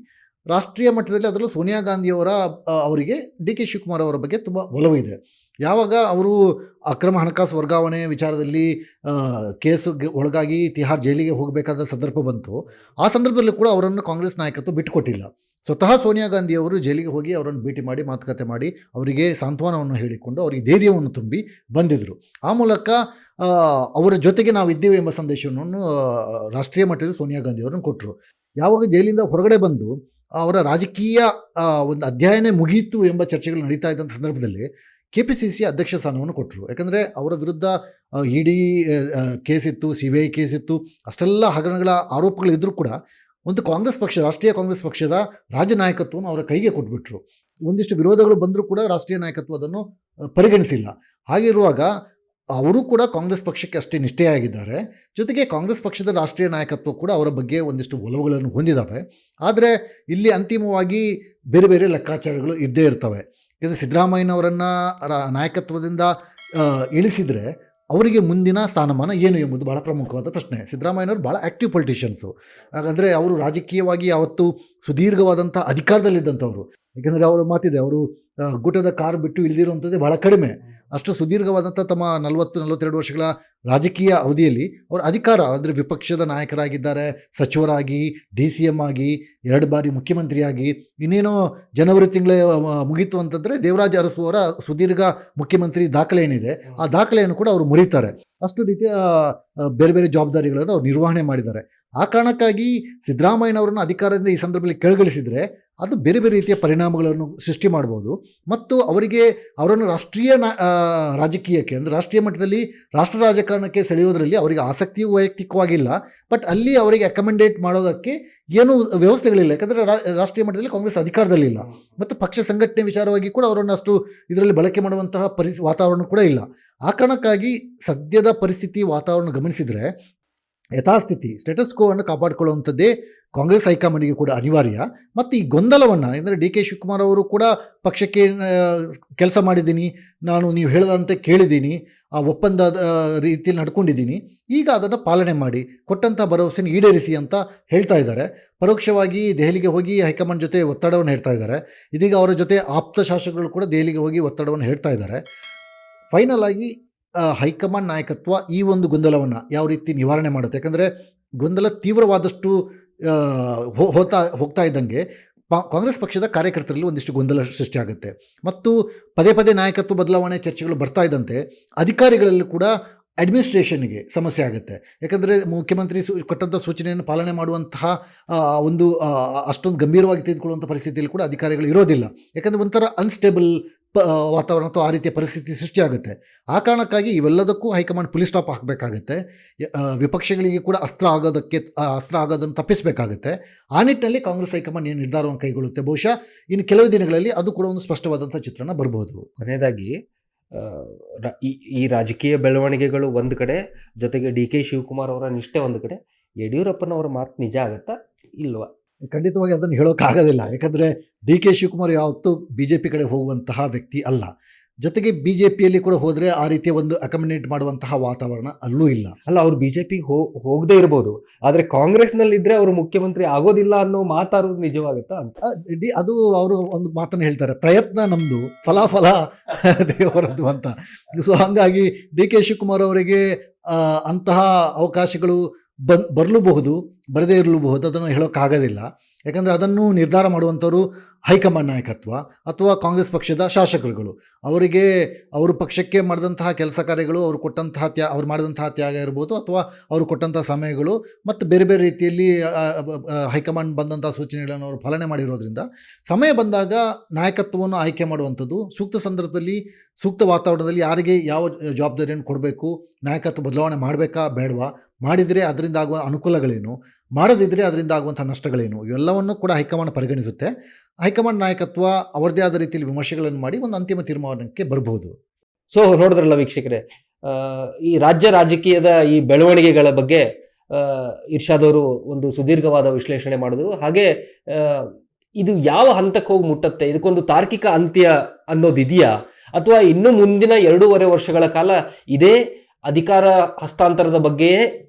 ರಾಷ್ಟ್ರೀಯ ಮಟ್ಟದಲ್ಲಿ ಅದರಲ್ಲೂ ಸೋನಿಯಾ ಗಾಂಧಿಯವರ ಅವರಿಗೆ ಡಿ ಕೆ ಶಿವಕುಮಾರ್ ಅವರ ಬಗ್ಗೆ ತುಂಬ ಒಲವು ಇದೆ. ಯಾವಾಗ ಅವರು ಅಕ್ರಮ ಹಣಕಾಸು ವರ್ಗಾವಣೆ ವಿಚಾರದಲ್ಲಿ ಕೇಸಿಗೆ ಒಳಗಾಗಿ ತಿಹಾರ್ ಜೈಲಿಗೆ ಹೋಗಬೇಕಾದ ಸಂದರ್ಭ ಬಂತು, ಆ ಸಂದರ್ಭದಲ್ಲೂ ಕೂಡ ಅವರನ್ನು ಕಾಂಗ್ರೆಸ್ ನಾಯಕತ್ವ ಬಿಟ್ಟುಕೊಟ್ಟಿಲ್ಲ. ಸ್ವತಃ ಸೋನಿಯಾ ಗಾಂಧಿಯವರು ಜೈಲಿಗೆ ಹೋಗಿ ಅವರನ್ನು ಭೇಟಿ ಮಾಡಿ ಮಾತುಕತೆ ಮಾಡಿ ಅವರಿಗೆ ಸಾಂತ್ವನವನ್ನು ಹೇಳಿಕೊಂಡು ಅವರಿಗೆ ಧೈರ್ಯವನ್ನು ತುಂಬಿ ಬಂದಿದ್ದರು. ಆ ಮೂಲಕ ಅವರ ಜೊತೆಗೆ ನಾವು ಇದ್ದೇವೆ ಎಂಬ ಸಂದೇಶವನ್ನು ರಾಷ್ಟ್ರೀಯ ಮಟ್ಟದಲ್ಲಿ ಸೋನಿಯಾ ಗಾಂಧಿಯವರನ್ನು ಕೊಟ್ಟರು. ಯಾವಾಗ ಜೈಲಿಂದ ಹೊರಗಡೆ ಬಂದು ಅವರ ರಾಜಕೀಯ ಒಂದು ಅಧ್ಯಯನ ಮುಗಿಯಿತು ಎಂಬ ಚರ್ಚೆಗಳು ನಡೀತಾ ಇದ್ದಂಥ ಸಂದರ್ಭದಲ್ಲಿ KPCC ಅಧ್ಯಕ್ಷ ಸ್ಥಾನವನ್ನು ಕೊಟ್ಟರು. ಯಾಕಂದರೆ ಅವರ ವಿರುದ್ಧ ಇಡಿ ಕೇಸಿತ್ತು, CBI ಕೇಸಿತ್ತು, ಅಷ್ಟೆಲ್ಲ ಹಗರಣಗಳ ಆರೋಪಗಳಿದ್ದರೂ ಕೂಡ ಒಂದು ಕಾಂಗ್ರೆಸ್ ಪಕ್ಷ, ರಾಷ್ಟ್ರೀಯ ಕಾಂಗ್ರೆಸ್ ಪಕ್ಷದ ರಾಜ್ಯ ನಾಯಕತ್ವವನ್ನು ಅವರ ಕೈಗೆ ಕೊಟ್ಬಿಟ್ರು. ಒಂದಿಷ್ಟು ವಿರೋಧಗಳು ಬಂದರೂ ಕೂಡ ರಾಷ್ಟ್ರೀಯ ನಾಯಕತ್ವ ಅದನ್ನು ಪರಿಗಣಿಸಿಲ್ಲ. ಹಾಗಿರುವಾಗ ಅವರು ಕೂಡ ಕಾಂಗ್ರೆಸ್ ಪಕ್ಷಕ್ಕೆ ಅಷ್ಟೇ ನಿಷ್ಠೆಯಾಗಿದ್ದಾರೆ. ಜೊತೆಗೆ ಕಾಂಗ್ರೆಸ್ ಪಕ್ಷದ ರಾಷ್ಟ್ರೀಯ ನಾಯಕತ್ವ ಕೂಡ ಅವರ ಬಗ್ಗೆ ಒಂದಿಷ್ಟು ಒಲವುಗಳನ್ನು ಹೊಂದಿದ್ದಾವೆ. ಆದರೆ ಇಲ್ಲಿ ಅಂತಿಮವಾಗಿ ಬೇರೆ ಬೇರೆ ಲೆಕ್ಕಾಚಾರಗಳು ಇದ್ದೇ ಇರ್ತವೆ. ಯಾಕಂದರೆ ಸಿದ್ದರಾಮಯ್ಯನವರನ್ನು ನಾಯಕತ್ವದಿಂದ ಇಳಿಸಿದರೆ ಅವರಿಗೆ ಮುಂದಿನ ಸ್ಥಾನಮಾನ ಏನು ಎಂಬುದು ಬಹಳ ಪ್ರಮುಖವಾದ ಪ್ರಶ್ನೆ. ಸಿದ್ದರಾಮಯ್ಯನವರು ಭಾಳ ಆ್ಯಕ್ಟಿವ್ ಪೊಲಿಟಿಷಿಯನ್ಸು. ಹಾಗಂದರೆ ಅವರು ರಾಜಕೀಯವಾಗಿ ಯಾವತ್ತೂ ಸುದೀರ್ಘವಾದಂಥ ಅಧಿಕಾರದಲ್ಲಿದ್ದಂಥವ್ರು. ಯಾಕೆಂದರೆ ಅವರ ಮಾತಿದೆ, ಅವರು ಗುಟದ ಕಾರು ಬಿಟ್ಟು ಇಳಿದಿರುವಂಥದ್ದೇ ಭಾಳ ಕಡಿಮೆ. ಅಷ್ಟು ಸುದೀರ್ಘವಾದಂಥ ತಮ್ಮ 40-42 ವರ್ಷಗಳ ರಾಜಕೀಯ ಅವಧಿಯಲ್ಲಿ ಅವರು ಅಧಿಕಾರ, ಅಂದರೆ ವಿಪಕ್ಷದ ನಾಯಕರಾಗಿದ್ದಾರೆ, ಸಚಿವರಾಗಿ, DCM ಆಗಿ, 2 ಬಾರಿ ಮುಖ್ಯಮಂತ್ರಿಯಾಗಿ, ಇನ್ನೇನೋ ಜನವರಿ ತಿಂಗಳೇ ಮುಗೀತು ಅಂತಂದರೆ ದೇವರಾಜ ಅರಸು ಅವರ ಸುದೀರ್ಘ ಮುಖ್ಯಮಂತ್ರಿ ದಾಖಲೆ ಏನಿದೆ ಆ ದಾಖಲೆಯನ್ನು ಕೂಡ ಅವರು ಮುರಿತಾರೆ. ಅಷ್ಟು ರೀತಿಯ ಬೇರೆ ಬೇರೆ ಜವಾಬ್ದಾರಿಗಳನ್ನು ಅವರು ನಿರ್ವಹಣೆ ಮಾಡಿದ್ದಾರೆ. ಆ ಕಾರಣಕ್ಕಾಗಿ ಸಿದ್ದರಾಮಯ್ಯನವರನ್ನು ಅಧಿಕಾರದಿಂದ ಈ ಸಂದರ್ಭದಲ್ಲಿ ಕೆಳಗಿಳಿಸಿದರೆ ಅದು ಬೇರೆ ಬೇರೆ ರೀತಿಯ ಪರಿಣಾಮಗಳನ್ನು ಸೃಷ್ಟಿ ಮಾಡ್ಬೋದು. ಮತ್ತು ಅವರನ್ನು ರಾಷ್ಟ್ರೀಯ ರಾಜಕೀಯಕ್ಕೆ, ಅಂದರೆ ರಾಷ್ಟ್ರೀಯ ಮಟ್ಟದಲ್ಲಿ ರಾಷ್ಟ್ರ ರಾಜಕಾರಣಕ್ಕೆ ಸೆಳೆಯೋದರಲ್ಲಿ ಅವರಿಗೆ ಆಸಕ್ತಿಯೂ ವೈಯಕ್ತಿಕವಾಗಿಲ್ಲ. ಬಟ್ ಅಲ್ಲಿ ಅವರಿಗೆ ಅಕಮೆಂಡೇಟ್ ಮಾಡೋದಕ್ಕೆ ಏನೂ ವ್ಯವಸ್ಥೆಗಳಿಲ್ಲ. ಯಾಕಂದರೆ ರಾಷ್ಟ್ರೀಯ ಮಟ್ಟದಲ್ಲಿ ಕಾಂಗ್ರೆಸ್ ಅಧಿಕಾರದಲ್ಲಿಲ್ಲ ಮತ್ತು ಪಕ್ಷ ಸಂಘಟನೆ ವಿಚಾರವಾಗಿ ಕೂಡ ಅವರನ್ನು ಅಷ್ಟು ಇದರಲ್ಲಿ ಬಳಕೆ ಮಾಡುವಂತಹ ವಾತಾವರಣ ಕೂಡ ಇಲ್ಲ. ಆ ಕಾರಣಕ್ಕಾಗಿ ಸದ್ಯದ ಪರಿಸ್ಥಿತಿ ವಾತಾವರಣ ಗಮನಿಸಿದರೆ ಯಥಾಸ್ಥಿತಿ ಸ್ಟೇಟಸ್ ಕೋವನ್ನು ಕಾಪಾಡಿಕೊಳ್ಳುವಂಥದ್ದೇ ಕಾಂಗ್ರೆಸ್ ಹೈಕಮಾಂಡಿಗೆ ಕೂಡ ಅನಿವಾರ್ಯ. ಮತ್ತು ಈ ಗೊಂದಲವನ್ನು, ಅಂದರೆ ಡಿ ಕೆ ಶಿವಕುಮಾರ್ ಅವರು ಕೂಡ ಪಕ್ಷಕ್ಕೆ ಕೆಲಸ ಮಾಡಿದ್ದೀನಿ, ನಾನು ನೀವು ಹೇಳದಂತೆ ಕೇಳಿದ್ದೀನಿ, ಆ ಒಪ್ಪಂದದ ರೀತಿಯಲ್ಲಿ ನಡ್ಕೊಂಡಿದ್ದೀನಿ, ಈಗ ಅದನ್ನು ಪಾಲನೆ ಮಾಡಿ ಕೊಟ್ಟಂಥ ಭರವಸೆಯನ್ನು ಈಡೇರಿಸಿ ಅಂತ ಹೇಳ್ತಾ ಇದ್ದಾರೆ. ಪರೋಕ್ಷವಾಗಿ ದೆಹಲಿಗೆ ಹೋಗಿ ಹೈಕಮಾಂಡ್ ಜೊತೆ ಒತ್ತಡವನ್ನು ಹೇಳ್ತಾ ಇದ್ದಾರೆ. ಇದೀಗ ಅವರ ಜೊತೆ ಆಪ್ತ ಶಾಸಕರು ಕೂಡ ದೆಹಲಿಗೆ ಹೋಗಿ ಒತ್ತಡವನ್ನು ಹೇಳ್ತಾ ಇದ್ದಾರೆ. ಫೈನಲ್ ಆಗಿ ಹೈಕಮಾಂಡ್ ನಾಯಕತ್ವ ಈ ಒಂದು ಗೊಂದಲವನ್ನು ಯಾವ ರೀತಿ ನಿವಾರಣೆ ಮಾಡುತ್ತೆ? ಯಾಕಂದರೆ ಗೊಂದಲ ತೀವ್ರವಾದಷ್ಟು ಹೋಗ್ತಾ ಇದ್ದಂಗೆ ಕಾಂಗ್ರೆಸ್ ಪಕ್ಷದ ಕಾರ್ಯಕರ್ತರಲ್ಲಿ ಒಂದಿಷ್ಟು ಗೊಂದಲ ಸೃಷ್ಟಿಯಾಗುತ್ತೆ. ಮತ್ತು ಪದೇ ಪದೇ ನಾಯಕತ್ವ ಬದಲಾವಣೆ ಚರ್ಚೆಗಳು ಬರ್ತಾ ಇದ್ದಂತೆ ಅಧಿಕಾರಿಗಳಲ್ಲಿ ಕೂಡ ಅಡ್ಮಿನಿಸ್ಟ್ರೇಷನ್ಗೆ ಸಮಸ್ಯೆ ಆಗುತ್ತೆ. ಯಾಕಂದರೆ ಮುಖ್ಯಮಂತ್ರಿ ಕೊಟ್ಟಂಥ ಸೂಚನೆಯನ್ನು ಪಾಲನೆ ಮಾಡುವಂತಹ ಒಂದು ಅಷ್ಟೊಂದು ಗಂಭೀರವಾಗಿ ತೆಗೆದುಕೊಳ್ಳುವಂಥ ಪರಿಸ್ಥಿತಿಯಲ್ಲಿ ಕೂಡ ಅಧಿಕಾರಿಗಳು ಇರೋದಿಲ್ಲ. ಯಾಕಂದರೆ ಒಂಥರ ಅನ್ಸ್ಟೇಬಲ್ ವಾತಾವರಣ ಅಥವಾ ಆ ರೀತಿಯ ಪರಿಸ್ಥಿತಿ ಸೃಷ್ಟಿಯಾಗುತ್ತೆ. ಆ ಕಾರಣಕ್ಕಾಗಿ ಇವೆಲ್ಲದಕ್ಕೂ ಹೈಕಮಾಂಡ್ ಪುಲಿ ಸ್ಟಾಪ್ ಹಾಕಬೇಕಾಗುತ್ತೆ. ವಿಪಕ್ಷಗಳಿಗೆ ಕೂಡ ಅಸ್ತ್ರ ಆಗೋದನ್ನು ತಪ್ಪಿಸಬೇಕಾಗುತ್ತೆ. ಆ ನಿಟ್ಟಿನಲ್ಲಿ ಕಾಂಗ್ರೆಸ್ ಹೈಕಮಾಂಡ್ ಏನು ನಿರ್ಧಾರವನ್ನು ಕೈಗೊಳ್ಳುತ್ತೆ, ಬಹುಶಃ ಇನ್ನು ಕೆಲವು ದಿನಗಳಲ್ಲಿ ಅದು ಕೂಡ ಒಂದು ಸ್ಪಷ್ಟವಾದಂಥ ಚಿತ್ರಣ ಬರ್ಬೋದು. ಕೊನೆಯದಾಗಿ ಈ ರಾಜಕೀಯ ಬೆಳವಣಿಗೆಗಳು ಒಂದು ಕಡೆ, ಜೊತೆಗೆ DK ಶಿವಕುಮಾರ್ ಅವರ ನಿಷ್ಠೆ ಒಂದು ಕಡೆ, ಯಡಿಯೂರಪ್ಪನವರ ಮಾತು ನಿಜ ಆಗುತ್ತಾ ಇಲ್ವಾ? ಖಂಡಿತವಾಗಿ ಅದನ್ನು ಹೇಳೋಕ್ಕಾಗೋದಿಲ್ಲ. ಯಾಕಂದರೆ DK ಶಿವಕುಮಾರ್ ಯಾವತ್ತೂ BJP ಕಡೆ ಹೋಗುವಂತಹ ವ್ಯಕ್ತಿ ಅಲ್ಲ. ಜೊತೆಗೆ BJPಯಲ್ಲಿ ಕೂಡ ಹೋದರೆ ಆ ರೀತಿಯ ಒಂದು ಅಕಮಡೇಟ್ ಮಾಡುವಂತಹ ವಾತಾವರಣ ಅಲ್ಲೂ ಇಲ್ಲ. ಅಲ್ಲ, ಅವ್ರು BJPಗೆ ಹೋಗದೇ ಇರ್ಬೋದು, ಆದರೆ ಕಾಂಗ್ರೆಸ್ನಲ್ಲಿದ್ದರೆ ಅವರು ಮುಖ್ಯಮಂತ್ರಿ ಆಗೋದಿಲ್ಲ ಅನ್ನೋ ಮಾತಾಡೋದು ನಿಜವಾಗುತ್ತಾ ಅಂತ? ಅದು ಅವರು ಒಂದು ಮಾತನ್ನು ಹೇಳ್ತಾರೆ, ಪ್ರಯತ್ನ ನಮ್ಮದು, ಫಲ ದೇವರದ್ದು ಅಂತ. ಸೊ ಹಾಗಾಗಿ DK ಶಿವಕುಮಾರ್ ಅವರಿಗೆ ಅಂತಹ ಅವಕಾಶಗಳು ಬರಲೂಬಹುದು, ಬರದೇ ಇರಲೂಬಹುದು, ಅದನ್ನು ಹೇಳೋಕ್ಕಾಗೋದಿಲ್ಲ. ಯಾಕಂದರೆ ಅದನ್ನು ನಿರ್ಧಾರ ಮಾಡುವಂಥವರು ಹೈಕಮಾಂಡ್ ನಾಯಕತ್ವ ಅಥವಾ ಕಾಂಗ್ರೆಸ್ ಪಕ್ಷದ ಶಾಸಕರುಗಳು. ಅವರಿಗೆ ಅವರು ಪಕ್ಷಕ್ಕೆ ಮಾಡಿದಂತಹ ಕೆಲಸ ಕಾರ್ಯಗಳು, ಅವ್ರು ಮಾಡಿದಂತಹ ತ್ಯಾಗ ಇರ್ಬೋದು, ಅಥವಾ ಅವರು ಕೊಟ್ಟಂಥ ಸಮಯಗಳು ಮತ್ತು ಬೇರೆ ಬೇರೆ ರೀತಿಯಲ್ಲಿ ಹೈಕಮಾಂಡ್ ಬಂದಂಥ ಸೂಚನೆಗಳನ್ನು ಅವರು ಪಾಲನೆ ಮಾಡಿರೋದ್ರಿಂದ ಸಮಯ ಬಂದಾಗ ನಾಯಕತ್ವವನ್ನು ಆಯ್ಕೆ ಮಾಡುವಂಥದ್ದು, ಸೂಕ್ತ ಸಂದರ್ಭದಲ್ಲಿ ಸೂಕ್ತ ವಾತಾವರಣದಲ್ಲಿ ಯಾರಿಗೆ ಯಾವ ಜವಾಬ್ದಾರಿಯನ್ನು ಕೊಡಬೇಕು, ನಾಯಕತ್ವ ಬದಲಾವಣೆ ಮಾಡಬೇಕಾ ಬೇಡವಾ, ಮಾಡಿದರೆ ಅದರಿಂದ ಆಗುವ ಅನುಕೂಲಗಳೇನು, ಮಾಡದಿದ್ದರೆ ಅದರಿಂದ ಆಗುವಂಥ ನಷ್ಟಗಳೇನು, ಇವೆಲ್ಲವನ್ನು ಕೂಡ ಹೈಕಮಾಂಡ್ ಪರಿಗಣಿಸುತ್ತೆ. ಹೈಕಮಾಂಡ್ ನಾಯಕತ್ವ ಅವರದೇ ಆದ ರೀತಿಯಲ್ಲಿ ವಿಮರ್ಶೆಗಳನ್ನು ಮಾಡಿ ಒಂದು ಅಂತಿಮ ತೀರ್ಮಾನಕ್ಕೆ ಬರಬಹುದು. ಸೊ ನೋಡಿದ್ರಲ್ಲ ವೀಕ್ಷಕರೇ, ಈ ರಾಜ್ಯ ರಾಜಕೀಯದ ಈ ಬೆಳವಣಿಗೆಗಳ ಬಗ್ಗೆ ಇರ್ಷಾದ್ ಅವರು ಒಂದು ಸುದೀರ್ಘವಾದ ವಿಶ್ಲೇಷಣೆ ಮಾಡಿದ್ರು. ಹಾಗೆ ಇದು ಯಾವ ಹಂತಕ್ಕೆ ಹೋಗಿ ಮುಟ್ಟತ್ತೆ, ಇದಕ್ಕೊಂದು ತಾರ್ಕಿಕ ಅಂತ್ಯ ಅನ್ನೋದಿದೆಯಾ, ಅಥವಾ ಇನ್ನು ಮುಂದಿನ 2.5 ವರ್ಷಗಳ ಕಾಲ ಇದೇ ಅಧಿಕಾರ ಹಸ್ತಾಂತರದ ಬಗ್ಗೆಯೇ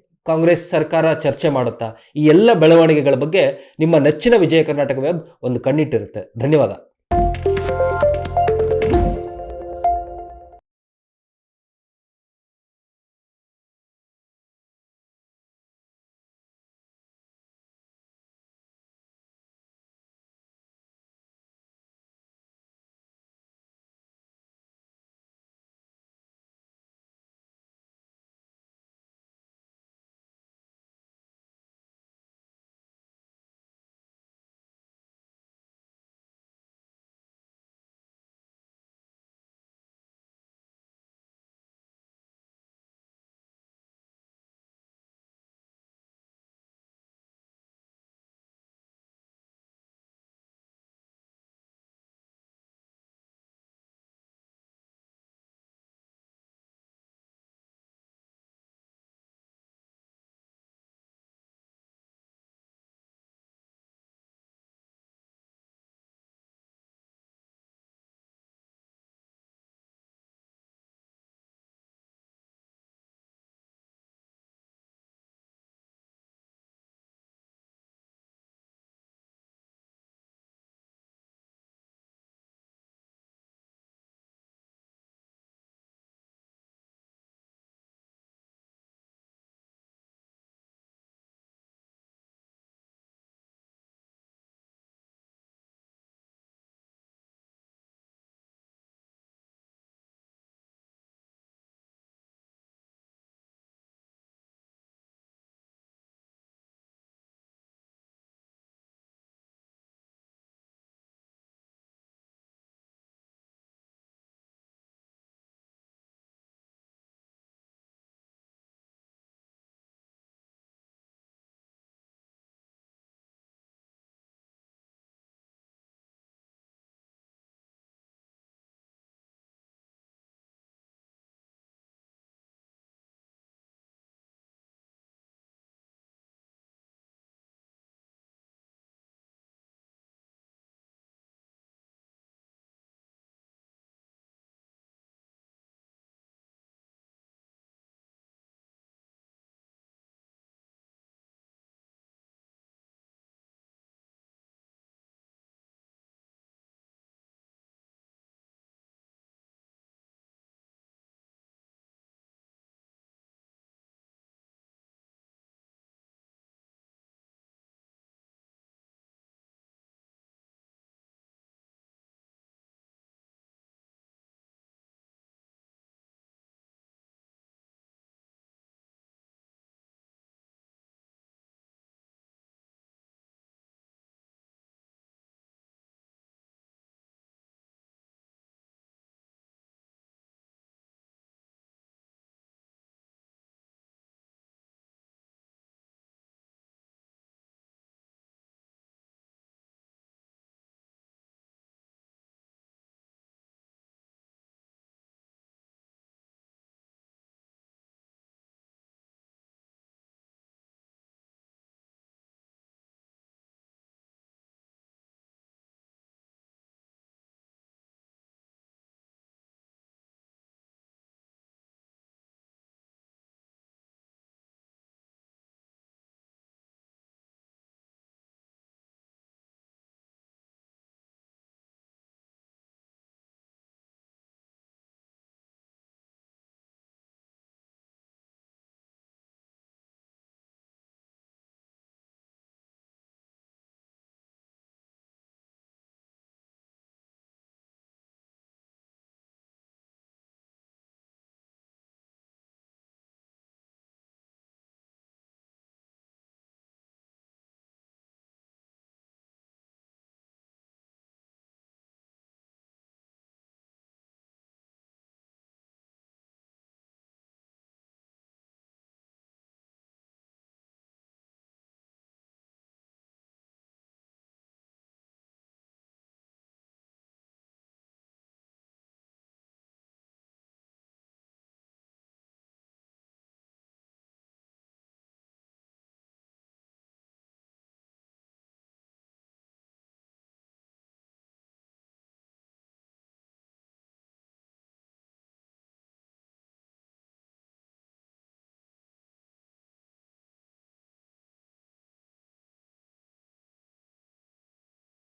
ಕಾಂಗ್ರೆಸ್ ಸರ್ಕಾರ ಚರ್ಚೆ ಮಾಡುತ್ತಾ? ಈ ಎಲ್ಲ ಬೆಳವಣಿಗೆಗಳ ಬಗ್ಗೆ ನಿಮ್ಮ ನೆಚ್ಚಿನ ವಿಜಯ ಕರ್ನಾಟಕ ವೆಬ್ ಒಂದು ಕಣ್ಣಿಟ್ಟಿರುತ್ತೆ. ಧನ್ಯವಾದ.